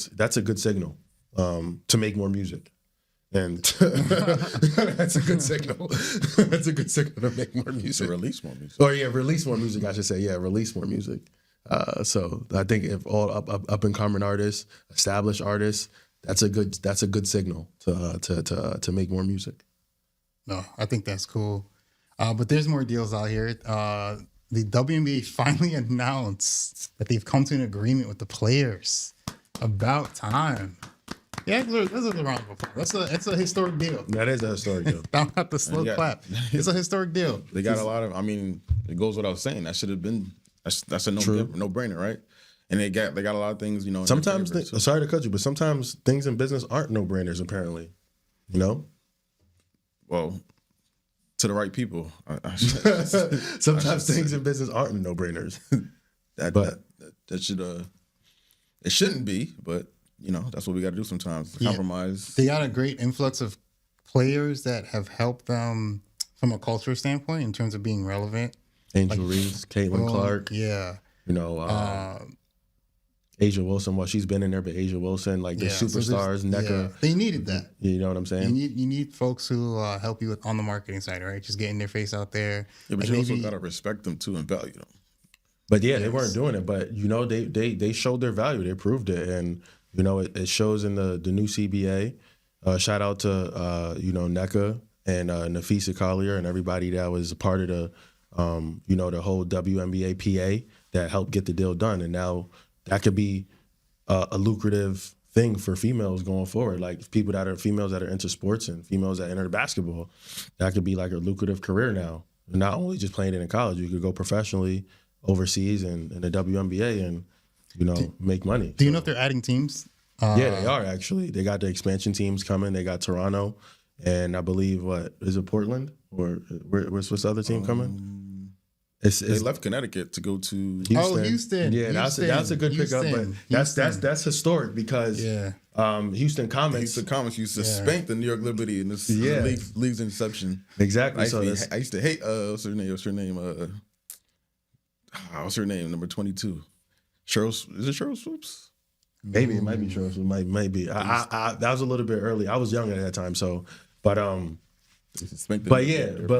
signal to make more music. And that's a good signal. That's a good signal to make more music. To release more music. Or release more music, I should say. Yeah, release more music. So I think if all up and coming artists, established artists, that's a good signal to make more music. No, I think that's cool. But there's more deals out here. The WNBA finally announced that they've come to an agreement with the players. About time. Yeah, this is a round of applause. It's a historic deal. That is a historic deal. Don't have to slow clap. It's a historic deal. They got a lot of. I mean, it goes without saying. That should have been. That's a no brainer, right? And they got a lot of things. Sometimes, sorry to cut you, but sometimes things in business aren't no brainers. Apparently, Well, to the right people. Sometimes things in business aren't no brainers. That should it shouldn't be, but that's what we got to do sometimes. Compromise. They got a great influx of players that have helped them from a culture standpoint in terms of being relevant. Angel Reese, Caitlin Clark. Yeah. Asia Wilson, well, she's been in there, but Asia Wilson, like the superstars, NECA. Yeah, they needed that. You know what I'm saying? You need folks who help you on the marketing side, right? Just getting their face out there. Yeah, but you also got to respect them too and value them. But yeah, they weren't doing it. But they showed their value. They proved it, and it shows in the new CBA. Shout out to NECA and Nafisa Collier and everybody that was a part of the the whole WNBA PA that helped get the deal done, and now that could be a lucrative thing for females going forward. Like females that are into sports and females that enter basketball, that could be like a lucrative career now. Not only just playing it in college, you could go professionally overseas and in the WNBA and make money. Do you know if they're adding teams? Yeah, they are actually. They got the expansion teams coming. They got Toronto, and I believe is it Portland or what's the other team coming? They left Connecticut to go to Houston. Oh, Houston. Yeah, Houston. that's a good pickup, but that's historic because Houston Comets used to spank the New York Liberty in this league's inception. Exactly. I used to hate what's her name? What's her name? Number 22. Is it Cheryl Swoops? Maybe it might be Cheryl Swoops. Might be. I that was a little bit early. I was young at that time, so but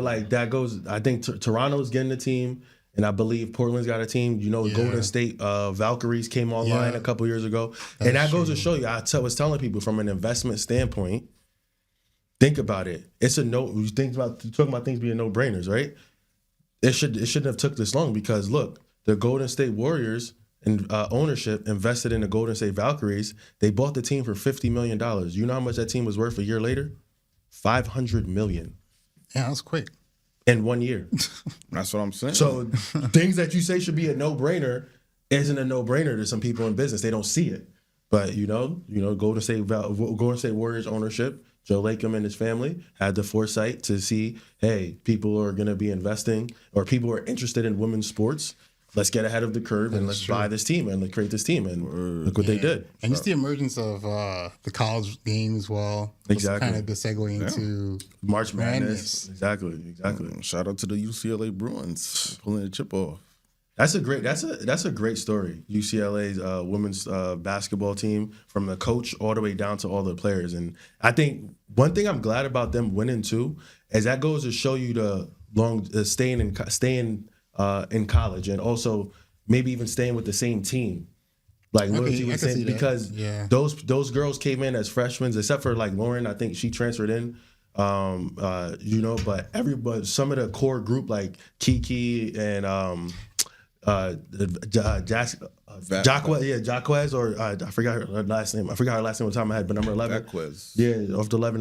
like that goes. I think Toronto's getting a team, and I believe Portland's got a team. Golden State Valkyries came online a couple years ago, and that goes to show you. I was telling people from an investment standpoint. Think about it. It's a no. You talking about things being no brainers, right? It shouldn't have took this long because look, the Golden State Warriors and ownership invested in the Golden State Valkyries. They bought the team for $50 million. You know how much that team was worth a year later? $500 million. Yeah, that was quick. In 1 year. That's what I'm saying. So things that you say should be a no-brainer isn't a no-brainer to some people in business. They don't see it. But Golden State Warriors ownership, Joe Lacob and his family had the foresight to see, hey, people are going to be investing, or people are interested in women's sports. Let's get ahead of the curve and let's buy this team and create this team. And look what they did. And just the emergence of the college game as well. Exactly. Kind of the segue into March Madness. Exactly. Shout out to the UCLA Bruins pulling the chip off. That's a great story. UCLA's women's basketball team, from the coach all the way down to all the players. And I think one thing I'm glad about them winning too is that goes to show you the staying in college, and also maybe even staying with the same team. Like loyalty was saying, because those girls came in as freshmen, except for like Lauren. I think she transferred in. But everybody, some of the core group like Kiki and Jaquez, or I forgot her last name. I forgot her last name on the top of my head, but number 11. Jaquez. Yeah, off the 11.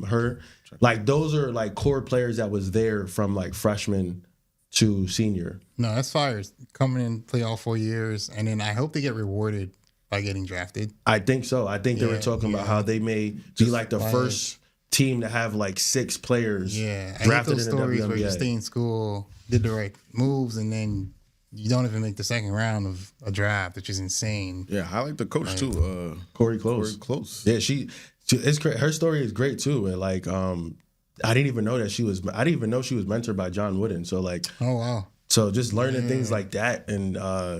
Her. Like those are like core players that was there from like freshman to senior. No, that's fire. Coming in, play all 4 years, and then I hope they get rewarded by getting drafted. I think so. I think they were talking about how they may be like the first team to have like 6 players drafted in the stories WNBA. Where you stay in school, did the right moves, and then you don't even make the second round of a draft, which is insane. Yeah, I like the coach too. Corey Close. Yeah, her story is great too. And like, I didn't even know she was mentored by John Wooden. So like, oh wow. So just learning things like that and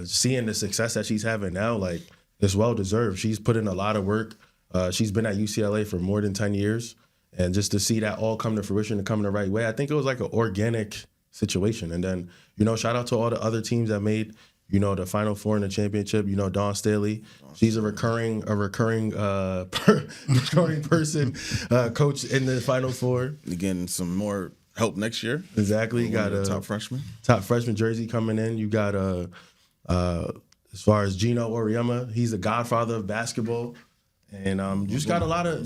seeing the success that she's having now, like, it's well deserved. She's put in a lot of work. She's been at UCLA for more than 10 years, and just to see that all come to fruition and come the right way, I think it was like an organic situation. And then, shout out to all the other teams that made, the Final Four in the championship. Dawn Staley, she's a recurring person, coach in the Final Four. Again, some more help next year. Exactly. You got a top freshman jersey coming in. You got as far as Gino Auriemma, he's the godfather of basketball, and you just got a lot of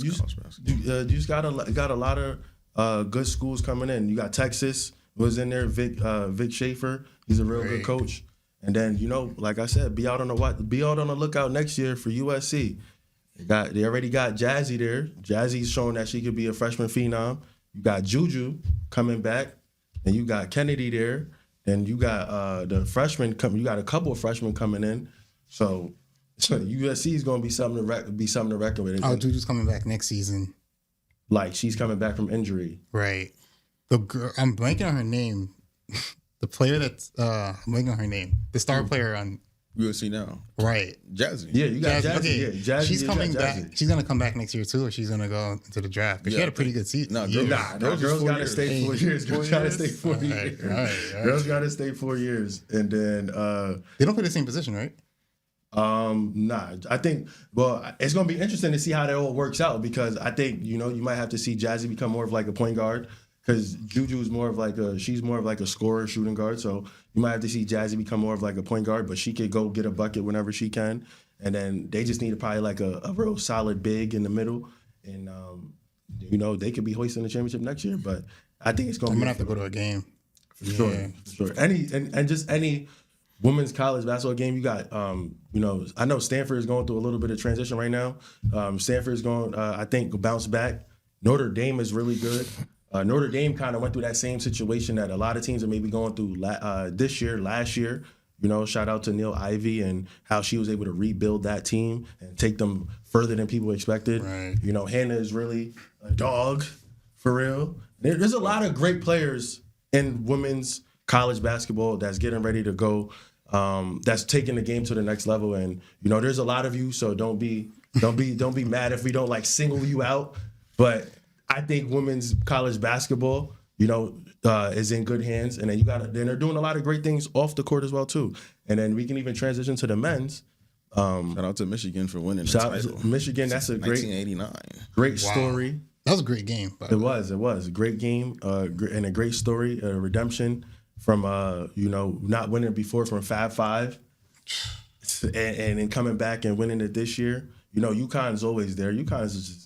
good schools coming in. You got Texas was in there. Vic Schaefer, he's a real good coach. And then, like I said, be out on the lookout next year for USC. They already got Jazzy there. Jazzy's showing that she could be a freshman phenom. You got Juju coming back, and you got Kennedy there, and you got the freshmen coming. You got a couple of freshmen coming in, so USC is going to be something to reckon with. Oh, Juju's coming back next season. Like, she's coming back from injury, right? The girl, I'm blanking on her name. The player that's I'm blanking on her name. The star player on USC now, right? Jazzy. Yeah, you got Jazzy. Okay. Yeah, Jazzy. She's coming back. She's gonna come back next year too, or she's gonna go into the draft. Because she had a pretty good season. Girls gotta stay 4 years. Girls gotta stay 4 years. Right. Girls gotta stay 4 years, and then they don't play the same position, right? Nah. I think it's gonna be interesting to see how that all works out, because I think you might have to see Jazzy become more of like a point guard. Because Juju is she's more of like a scorer, shooting guard. So you might have to see Jazzy become more of like a point guard, but she could go get a bucket whenever she can. And then they just need probably like a real solid big in the middle. And, they could be hoisting the championship next year. But I think it's going to be. I'm going to have to go to a game. For sure. Any women's college basketball game, you got, I know Stanford is going through a little bit of transition right now. Stanford is going, I think, bounce back. Notre Dame is really good. Notre Dame kind of went through that same situation that a lot of teams are maybe going through last year. Shout out to Neil Ivey and how she was able to rebuild that team and take them further than people expected. Right. Hannah is really a dog, for real. There's a lot of great players in women's college basketball that's getting ready to go, that's taking the game to the next level. And, there's a lot of you, so don't be mad if we don't like single you out. But I think women's college basketball, is in good hands, and then then they're doing a lot of great things off the court as well too. And then we can even transition to the men's. Shout out to Michigan for winning the title. Michigan, that's a great 1989. Great story. That was a great game. It was a great game, and a great story, a redemption from not winning before from Fab Five, and then coming back and winning it this year. UConn's always there. UConn is just.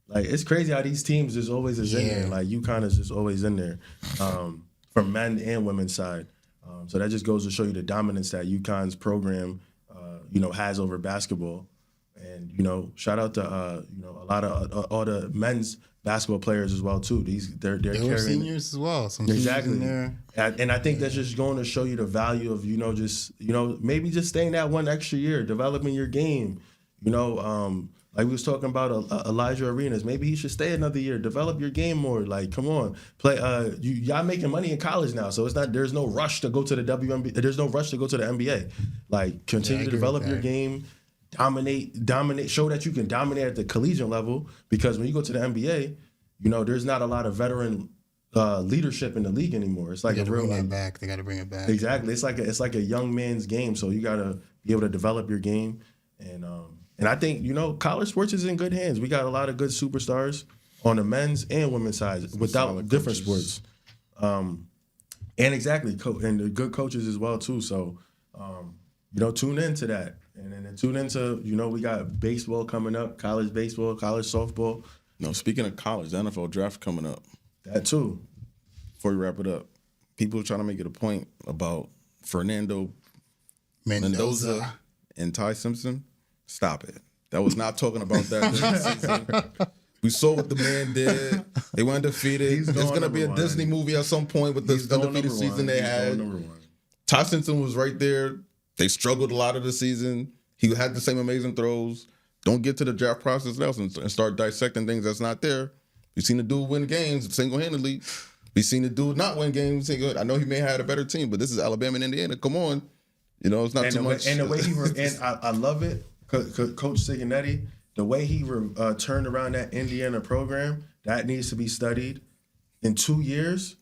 Like, it's crazy how these teams just always is in there. Like, UConn is just always in there, from men and women's side. So that just goes to show you the dominance that UConn's program, has over basketball. And shout out to a lot of all the men's basketball players as well too. They're They were carrying seniors as well. Some exactly in there. And I think that's just going to show you the value of maybe just staying that one extra year, developing your game. Like we was talking about Elijah Arenas, maybe he should stay another year, develop your game more. Like, come on, play. Y'all making money in college now, so there's no rush to go to the WNBA. There's no rush to go to the NBA. Like, continue to develop your game, dominate, show that you can dominate at the collegiate level. Because when you go to the NBA, there's not a lot of veteran leadership in the league anymore. It's like They a real bring it back. They got to bring it back. Exactly. It's like a young man's game. So you gotta be able to develop your game, and I think college sports is in good hands. We got a lot of good superstars on the men's and women's side without different sports, and exactly, and the good coaches as well too. So tune into that, and then tune into we got baseball coming up, college baseball, college softball. No, speaking of college, the NFL draft coming up. That too. Before we wrap it up, people are trying to make it a point about Fernando Mendoza and Ty Simpson. Stop it. That was not talking about that during the season. We saw what the man did. They went undefeated. There's going to be a Disney movie at some point with the undefeated season they had. Ty Simpson was right there. They struggled a lot of the season. He had the same amazing throws. Don't get to the draft process now and start dissecting things that's not there. We've seen the dude win games single-handedly. We've seen the dude not win games. I know he may have had a better team, but this is Alabama and Indiana. Come on. It's not too much. And the way I love it. Coach Signetti, the way he turned around that Indiana program, that needs to be studied. In 2 years,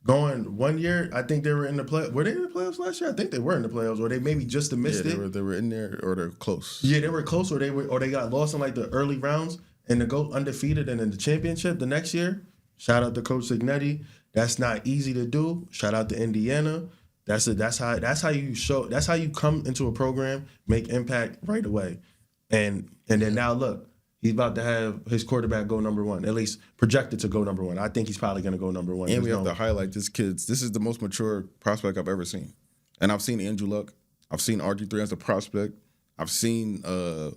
going 1 year, I think they were in the play. Were they in the playoffs last year? I think they were in the playoffs, or they maybe just missed it. They were in there, or they're close. Yeah, they were close, or they got lost in like the early rounds, and to go undefeated and in the championship the next year. Shout out to Coach Signetti. That's not easy to do. Shout out to Indiana. That's how you come into a program, make impact right away. And then now look, he's about to have his quarterback go number one, at least projected to go number one. I think he's probably going to go number one. And we have to highlight this kid's. This is the most mature prospect I've ever seen. And I've seen Andrew Luck. I've seen RG3 as a prospect. I've seen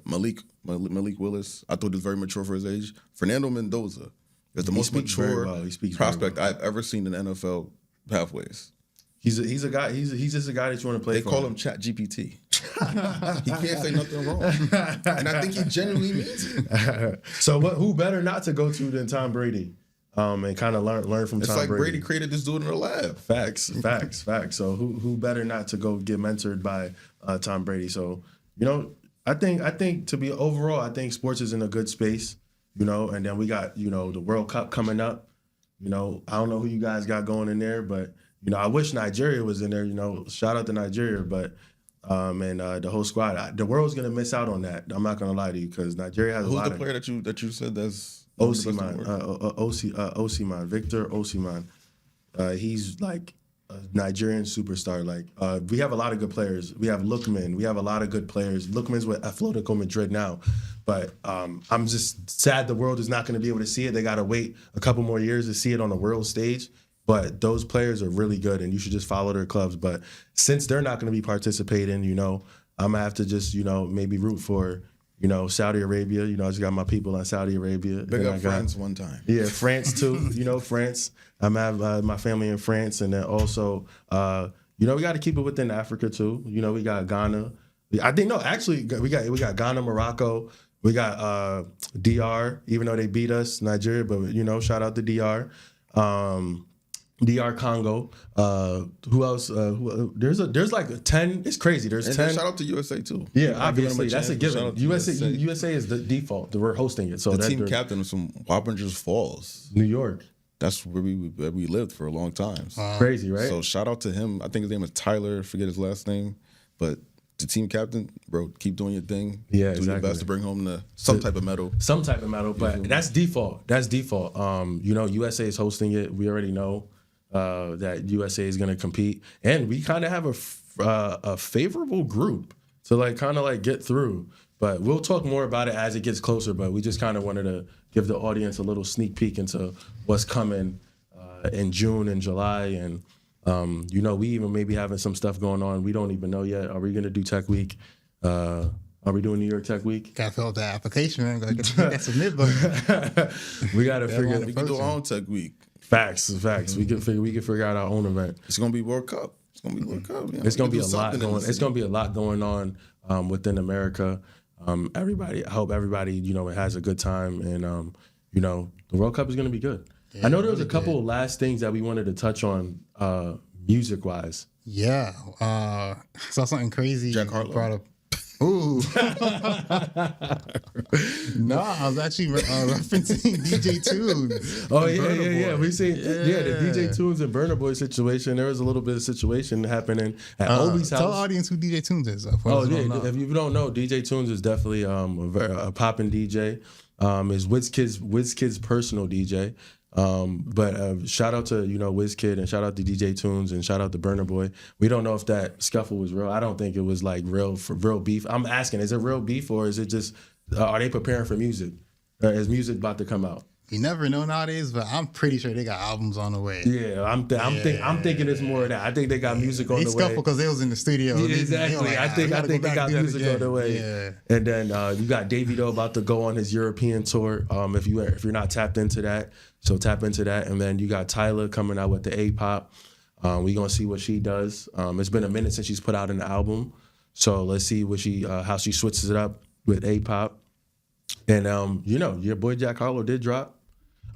Malik Willis. I thought he was very mature for his age. Fernando Mendoza is the most mature prospect I've ever seen in the NFL pathways. He's a guy. He's just a guy that you want to play. They call him Chat GPT. He can't say nothing wrong, and I think he genuinely means it. So who better not to go to than Tom Brady, and kind of learn from Tom Brady? It's like Brady created this dude in the lab. Facts. So who better not to go get mentored by Tom Brady? So I think to be overall, I think sports is in a good space. And then we got the World Cup coming up. I don't know who you guys got going in there, but. I wish Nigeria was in there. Shout out to Nigeria, but and the whole squad. The world's gonna miss out on that. I'm not gonna lie to you because Nigeria has a lot of. Who's the player that you said that's Osimhen? Osimhen, Victor Osimhen. He's like a Nigerian superstar. Like we have a lot of good players. We have Lookman. We have a lot of good players. Lookman's with Atletico Madrid now, but I'm just sad the world is not going to be able to see it. They got to wait a couple more years to see it on the world stage. But those players are really good, and you should just follow their clubs. But since they're not going to be participating, I'm going to have to just, maybe root for, Saudi Arabia. I just got my people in Saudi Arabia. Big up France one time. Yeah, France too. France. I'm going to have my family in France. And then also, we got to keep it within Africa too. We got Ghana. I think, no, actually, we got Ghana, Morocco. We got DR, even though they beat us, Nigeria. But, shout out to DR. DR Congo. Who else? There's like 10. It's crazy. There's 10. Shout out to USA too. Yeah, obviously that's a given. USA is the default. We're hosting it. So the team captain was from Wappingers Falls, New York. That's where we lived for a long time. Crazy, right? So shout out to him. I think his name is Tyler. Forget his last name, but the team captain, bro, keep doing your thing. Yeah, do your best to bring home some type of medal. Some type of medal, but that's default. USA is hosting it. We already know. That USA is going to compete, and we kind of have a favorable group to get through. But we'll talk more about it as it gets closer. But we just kind of wanted to give the audience a little sneak peek into what's coming in June and July, and we even maybe having some stuff going on. We don't even know yet. Are we going to do Tech Week? Are Are we doing New York Tech Week? Gotta fill out that application, man. Gotta get that submit button. We gotta figure. We can do our own Tech Week. Facts. We can figure out our own event. It's gonna be World Cup. It's gonna be World Cup. You know, It's gonna be a lot going. It's gonna be a lot going on within America. Everybody. I hope everybody has a good time, and the World Cup is gonna be good. Yeah, I know there was a couple of last things that we wanted to touch on, music wise. Yeah, saw something crazy. Jack Harlow brought up. Ooh, no, I was actually referencing DJ Tunes. Oh yeah. We seen the DJ Tunes and Burna Boy situation. There was a little bit of situation happening at Obi's house. Tell the audience who DJ Tunes is. If you don't know, DJ Tunes is definitely a poppin' DJ. Is WizKid's personal DJ. But shout out to WizKid and shout out to DJ Tunes and shout out to Burna Boy. We don't know if that scuffle was real. I don't think it was like real beef. I'm asking, is it real beef or is it just are they preparing for music? Is music about to come out? You never know nowadays, but I'm pretty sure they got albums on the way. Yeah, I'm thinking it's more of that. I think they got music on the way. They scuffle because they was in the studio. Yeah, exactly. I think they got music on the way. Yeah. And then you got Davido about to go on his European tour. If you're not tapped into that, so tap into that. And then you got Tyler coming out with the A-pop. We gonna see what she does. It's been a minute since she's put out an album, so let's see what how she switches it up with A-pop. And your boy Jack Harlow did drop.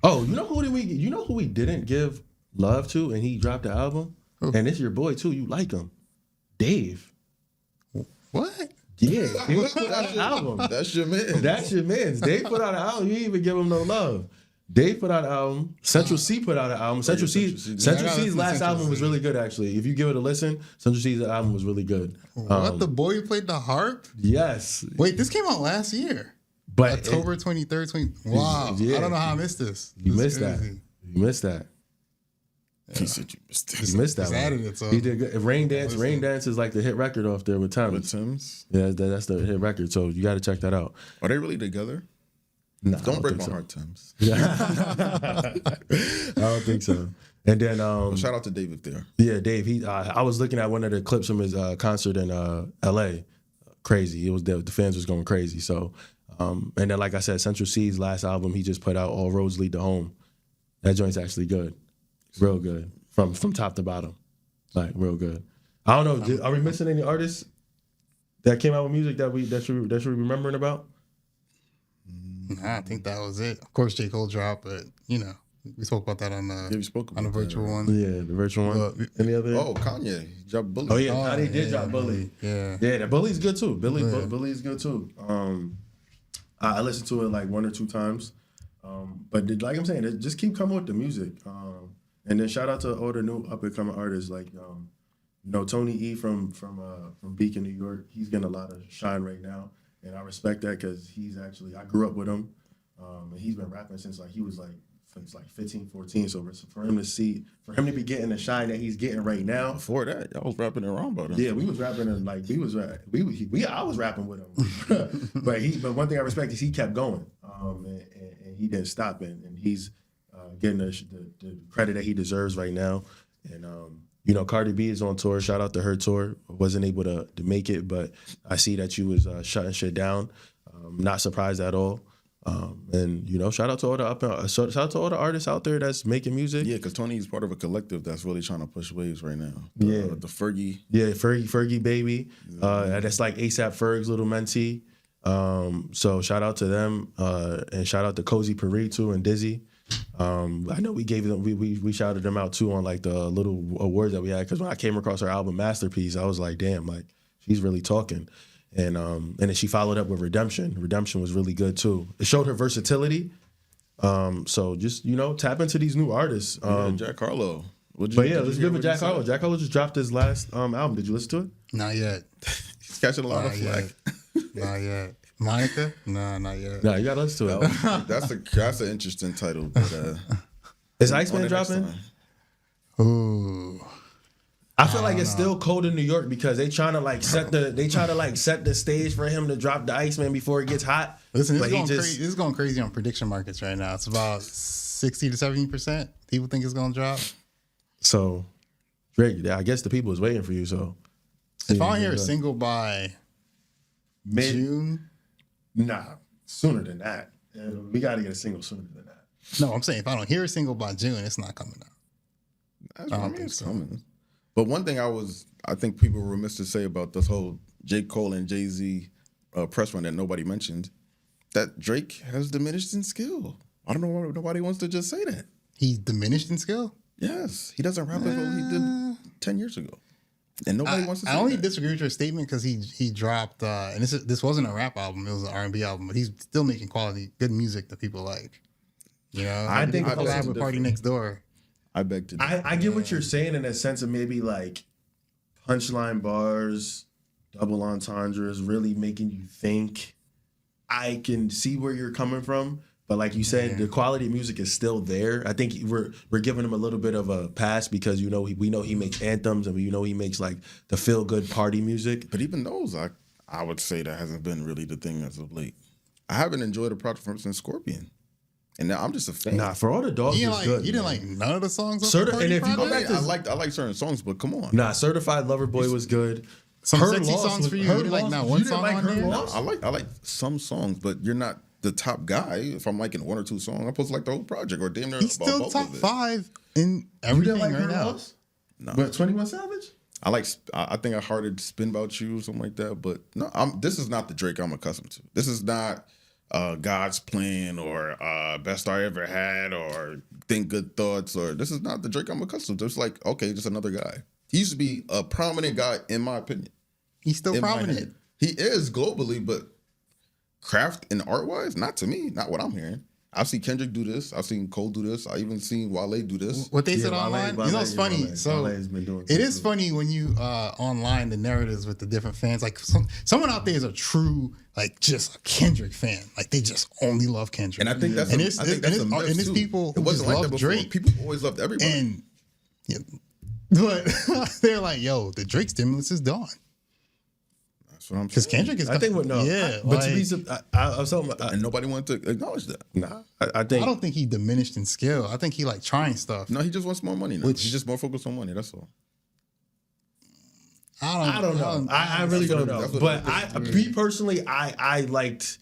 Oh, you know who we didn't give love to, and he dropped the album, and it's your boy too. You like him, Dave. What? Yeah, he put out an album. That's your man. That's your man. Dave put out an album. You didn't even give him no love. Dave put out an album. Central C put out an album. Central C's last album was really good, actually. If you give it a listen, Central C's album was really good. What, the boy who played the harp? Yes. Wait, this came out last year. But October 23rd, Wow. Yeah. I don't know how I missed this. You missed that. You missed that. He said you missed it. You missed that He's one. added it, so. He did good. Rain Dance is like the hit record off there with Tim's. With Tim's? Yeah, that's the hit record. So you got to check that out. Are they really together? Nah, Don't break my so. heart, Tim's. I don't think so. And then Shout out to David there. Yeah, Dave. I was looking at one of the clips from his concert in L.A. Crazy. It was the fans was going crazy. So, and then like I said, Central C's last album he just put out, All Roads Lead to Home. That joint's actually good, real good from top to bottom, like real good. I don't know. Are we missing any artists that came out with music that you're remembering about? Nah, I think that was it. Of course, J. Cole dropped, but we spoke about that on the virtual one. Yeah, the virtual one. Any other? Oh, Kanye. He dropped Bully. Oh yeah, Kanye did drop Bully. Yeah, the Bully's good too. Bully's good too. I listened to it like 1 or 2 times, but like I'm saying, just keep coming with the music. And then shout out to all the new up and coming artists like Tony E from Beacon, New York. He's getting a lot of shine right now, and I respect that because I grew up with him, and he's been rapping since he was 15, 14. So for him to be getting the shine that he's getting right now. Before that, y'all was rapping in Rombo. Yeah, we was rapping and I was rapping with him. but one thing I respect is he kept going, and he didn't stop, and he's getting the credit that he deserves right now. And Cardi B is on tour. Shout out to her tour. Wasn't able to make it, but I see that you was shutting shit down. Not surprised at all. And shout out to all the artists out there that's making music. Yeah, because Tony is part of a collective that's really trying to push waves right now. The Fergie. Yeah, Fergie baby. That's like ASAP Ferg's little mentee. So shout out to them, and shout out to Cozy Paris too and Dizzy. I know we gave them we shouted them out too on like the little awards that we had, because when I came across her album Masterpiece, I was like, damn, like she's really talking. And then she followed up with Redemption. Redemption was really good too. It showed her versatility. So just tap into these new artists. Jack Harlow. Let's give it Jack Harlow. Jack Harlow just dropped his last album. Did you listen to it? Not yet. He's catching a lot of flack. Not yet. Monica? Nah, not yet. Nah, you gotta listen to it. That's an interesting title. But, is Iceman dropping? Ooh. I feel like it's still cold in New York because they trying to set the stage for him to drop the Iceman before it gets hot. Listen, this is going crazy on prediction markets right now. It's about 60 to 70%. People think it's gonna drop. So, Drake, I guess the people is waiting for you. So, if I don't hear a single by June? Nah, sooner than that. We got to get a single sooner than that. No, I'm saying if I don't hear a single by June, it's not coming out. That's what I mean. It's coming. But one thing I think people were remiss to say about this whole J. Cole and Jay-Z press run that nobody mentioned, that Drake has diminished in skill. I don't know why nobody wants to just say that. He's diminished in skill? Yes. He doesn't rap as well as he did 10 years ago. And nobody wants to say that. I only disagree with your statement because he dropped, and this wasn't a rap album, it was an R&B album, but he's still making quality, good music that people like. You know? I think he collab with Party Next Door. I beg to differ. I get what you're saying in a sense of maybe like punchline bars, double entendres, really making you think. I can see where you're coming from, but like you said, the quality of music is still there. I think we're giving him a little bit of a pass because we know he makes anthems and he makes like the feel good party music. But even those, I would say that hasn't been really the thing as of late. I haven't enjoyed a project from since Scorpion. And now I'm just a fan. Nah, For All the Dogs is good. You didn't like none of the songs? And if you go back to I like certain songs, but come on. Nah, Certified Lover Boy was good. Some sexy songs for you. You didn't like not one song on there? No, I like some songs, but you're not the top guy. If I'm liking one or two songs, I'm supposed to like the whole project or damn near. He's still top 5 in everything like right Her now. Loss? No. But 21 Savage? I think I hearted Spin About You or something like that. But no, this is not the Drake I'm accustomed to. This is not God's Plan or Best I Ever Had or Think Good Thoughts, or this is not the Drake I'm accustomed to. It's like, okay, just another guy. He used to be a prominent guy, in my opinion. He's still prominent. He is globally, but craft and art-wise, not to me, not what I'm hearing. I've seen Kendrick do this. I've seen Cole do this. I even seen Wale do this. What they said online, you know, it's funny. It is funny when you online the narratives with the different fans. Like someone out there is a true, like, just a Kendrick fan. Like they just only love Kendrick. And I think that's there's people who just love Drake. People always loved everybody. And but they're like, yo, the Drake stimulus is gone. That's what I'm saying. Because Kendrick is. I think but to be, I was talking about, and nobody wanted to acknowledge that. Nah, I don't think he diminished in skill. I think he like trying stuff. No, he just wants more money now. He's just more focused on money. That's all. I don't know. I really don't know. But me personally, I liked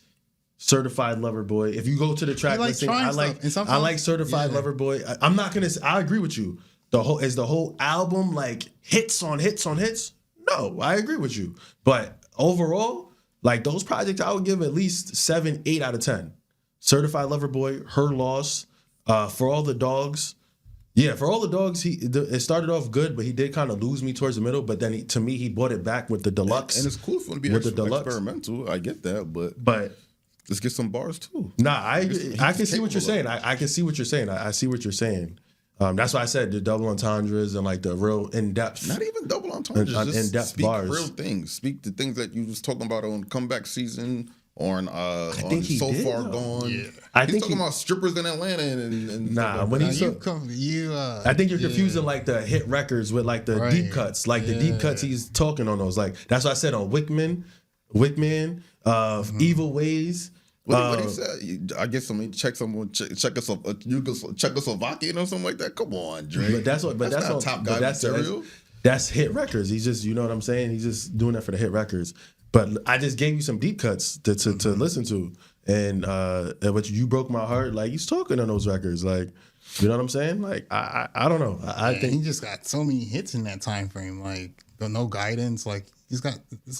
Certified Lover Boy. If you go to the track listing, I like Certified Lover Boy. I'm not gonna. I agree with you. The whole album like hits on hits on hits? No, I agree with you. But overall, like those projects, I would give at least 7, 8 out of 10. Certified Lover Boy, Her Loss, For All the Dogs. Yeah, For All the Dogs, it started off good, but he did kind of lose me towards the middle. But then he brought it back with the deluxe. And it's cool for him to be experimental. I get that, but let's get some bars too. Nah, I can see what you're saying. I can see what you're saying. I see what you're saying. That's why I said the double entendres and like the real in-depth. Not even double entendres. Just in-depth speak bars. Real things. Speak the things that you was talking about on Comeback Season or on So Far Gone. Yeah. He's talking about strippers in Atlanta and nah. When he's I think you're confusing like the hit records with like the deep cuts. Like the deep cuts he's talking on those. Like that's what I said on Wickman, Evil Ways. What he said? I guess Czechoslovakian or something like that. Come on, Drake. But that's not top guy material. That's hit records. He's just, you know what I'm saying? He's just doing that for the hit records. But I just gave you some deep cuts to listen to, and what you broke my heart. Like he's talking on those records. Like, you know what I'm saying? Like I don't know. I think he just got so many hits in that time frame. Like No Guidance. Like there's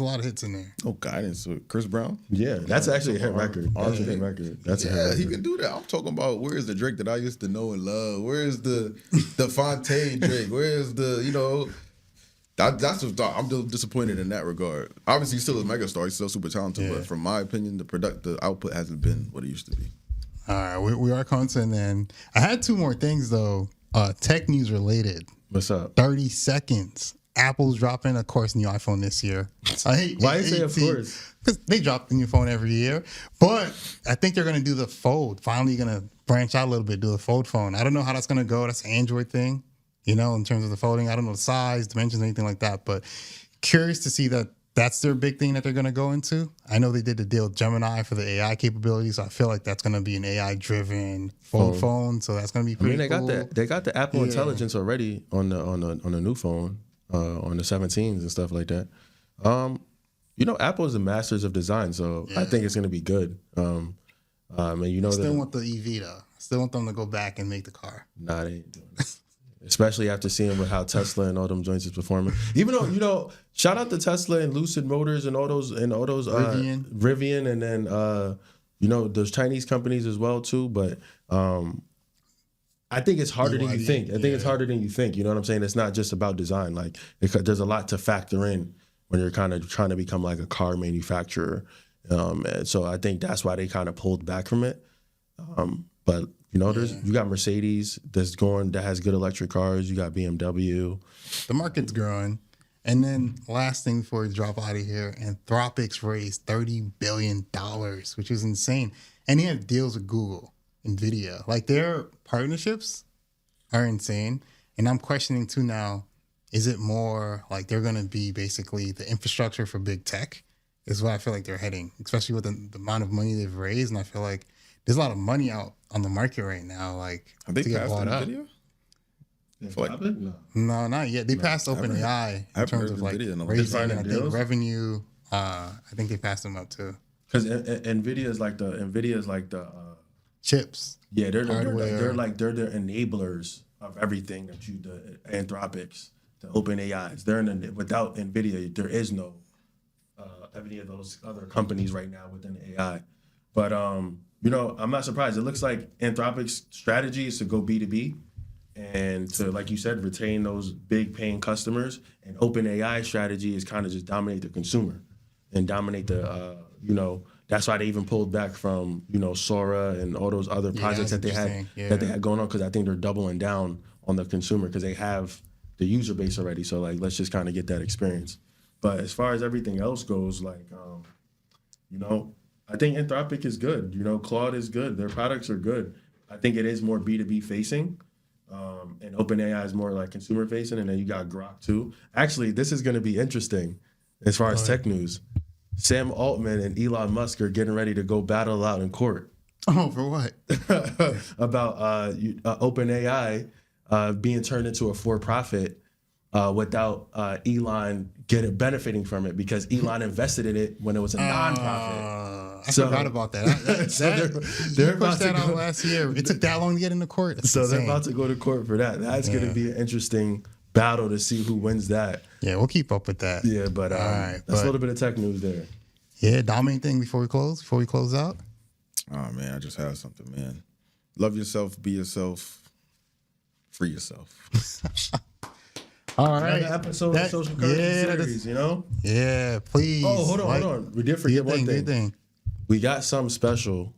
a lot of hits in there. No Guidance with Chris Brown. Yeah, that's actually a hit record. That's a hit record. That's a hit record. He can do that. I'm talking about where is the Drake that I used to know and love? Where is the Fontaine Drake? Where is the That's just, I'm disappointed in that regard. Obviously, he's still a megastar. He's still super talented, but from my opinion, the output hasn't been what it used to be. All right, we are coming to an end. I had 2 more things though. Tech news related. What's up? 30 seconds. Apple's dropping, of course, new iPhone this year. Why you say of course? Because they drop the new phone every year. But I think they're going to do the Fold. Finally going to branch out a little bit, do the Fold phone. I don't know how that's going to go. That's an Android thing, you know, in terms of the folding. I don't know the size, dimensions, anything like that. But curious to see that that's their big thing that they're going to go into. I know they did the deal with Gemini for the AI capabilities. So I feel like that's going to be an AI-driven Fold phone. So that's going to be pretty cool. They got the Apple Intelligence already on the new phone. On the 17s and stuff like that. Apple is the masters of design, so I think it's going to be good. And I still want the EV though. I still want them to go back and make the car. Nah, they ain't doing that. Especially after seeing how Tesla and all them joints is performing. Even though, shout out to Tesla and Lucid Motors and all those Rivian, and then those Chinese companies as well too. But I think it's harder than you think. I think it's harder than you think. You know what I'm saying? It's not just about design. Like there's a lot to factor in when you're kind of trying to become like a car manufacturer. And so I think that's why they kind of pulled back from it. But you got Mercedes that has good electric cars. You got BMW. The market's growing. And then last thing before we drop out of here, Anthropic's raised $30 billion, which is insane. And they have deals with Google, NVIDIA. Like their partnerships are insane. And I'm questioning too now, is it more like they're going to be basically the infrastructure for big tech? Is what I feel like they're heading, especially with the amount of money they've raised. And I feel like there's a lot of money out on the market right now. Like, have they passed NVIDIA? No, not yet. They passed OpenAI in terms of like raising, I think, revenue. I think they passed them up too. Because NVIDIA is like the chips. Yeah, they're the enablers of everything that the Anthropics, the OpenAIs. Without NVIDIA, there is no any of those other companies right now within AI. But I'm not surprised. It looks like Anthropic's strategy is to go B2B and to, like you said, retain those big paying customers. And OpenAI strategy is kind of just dominate the consumer and dominate the that's why they even pulled back from Sora and all those other projects that they had going on, because I think they're doubling down on the consumer because they have the user base already. So like, let's just kind of get that experience. But as far as everything else goes, like I think Anthropic is good. Claude is good. Their products are good. I think it is more B2B facing, and OpenAI is more like consumer facing. And then you got Grok too. Actually, this is going to be interesting as far as tech news. Sam Altman and Elon Musk are getting ready to go battle out in court. Oh, for what? About OpenAI being turned into a for-profit without Elon benefiting from it, because Elon invested in it when it was a nonprofit. I forgot about that. They're pushed that out last year. It took that long to get into court. That's insane. They're about to go to court for that. That's going to be an interesting battle to see who wins that. Yeah, we'll keep up with that. Yeah, but that's a little bit of tech news there. Yeah, dominant thing before we close out. Oh man, I just had something, man. Love yourself, be yourself, free yourself. All right, another episode of Social Currency Series, Yeah, please. Oh, hold on. We did forget one thing. We got something special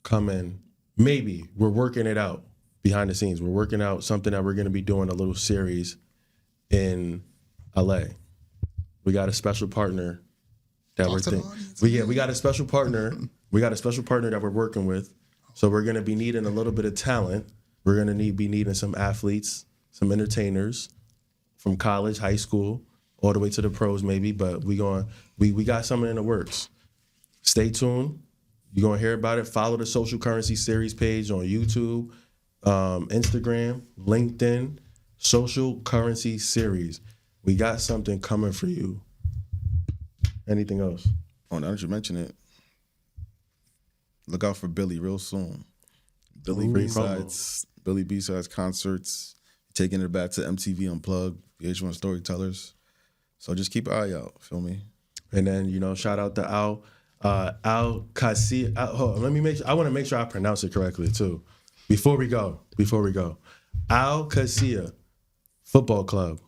coming. Maybe we're working it out behind the scenes. We're working out something that we're going to be doing, a little series in LA. We got a special partner that we got a special partner. We got a special partner that we're working with. So we're going to be needing a little bit of talent. We're going to be needing some athletes, some entertainers from college, high school, all the way to the pros maybe. But we got something in the works. Stay tuned. You're going to hear about it. Follow the Social Currency Series page on YouTube, Instagram, LinkedIn, Social Currency Series. We got something coming for you. Anything else? Oh, now that you mention it, look out for Billy real soon. Billy B-Sides concerts, taking it back to MTV Unplugged, VH1 Storytellers. So just keep an eye out, feel me? And then, shout out to Al Kasi. I want to make sure I pronounce it correctly too. Before we go, Al Qasiyah Football Club.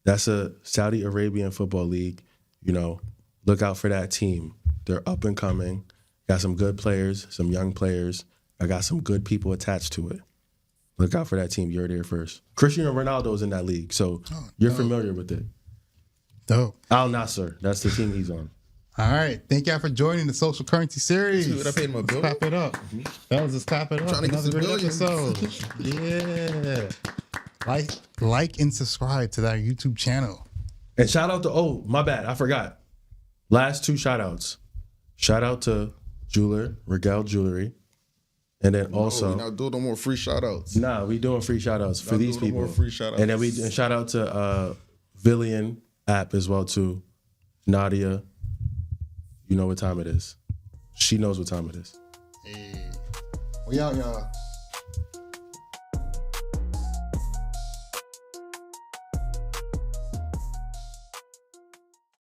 That's a Saudi Arabian football league. Look out for that team. They're up and coming. Got some good players, some young players. I got some good people attached to it. Look out for that team. You're there first. Cristiano Ronaldo's in that league, so you're familiar with it. Dope. Al Nassr, that's the team he's on. All right. Thank y'all for joining the Social Currency Series. Dude, I paid my bill. Clap it up. That was just clap it up. Trying to get some episode. Yeah. Like and subscribe to that YouTube channel. And shout out to, my bad, I forgot. Last two shout outs. Shout out to Jeweler, Regal Jewelry. And then also, we're not doing no more free shout outs. Nah, we doing free shout outs for these people. No more free shout outs. And then and shout out to Villian app as well too. Nadia, you know what time it is. She knows what time it is. Hey. We out, y'all.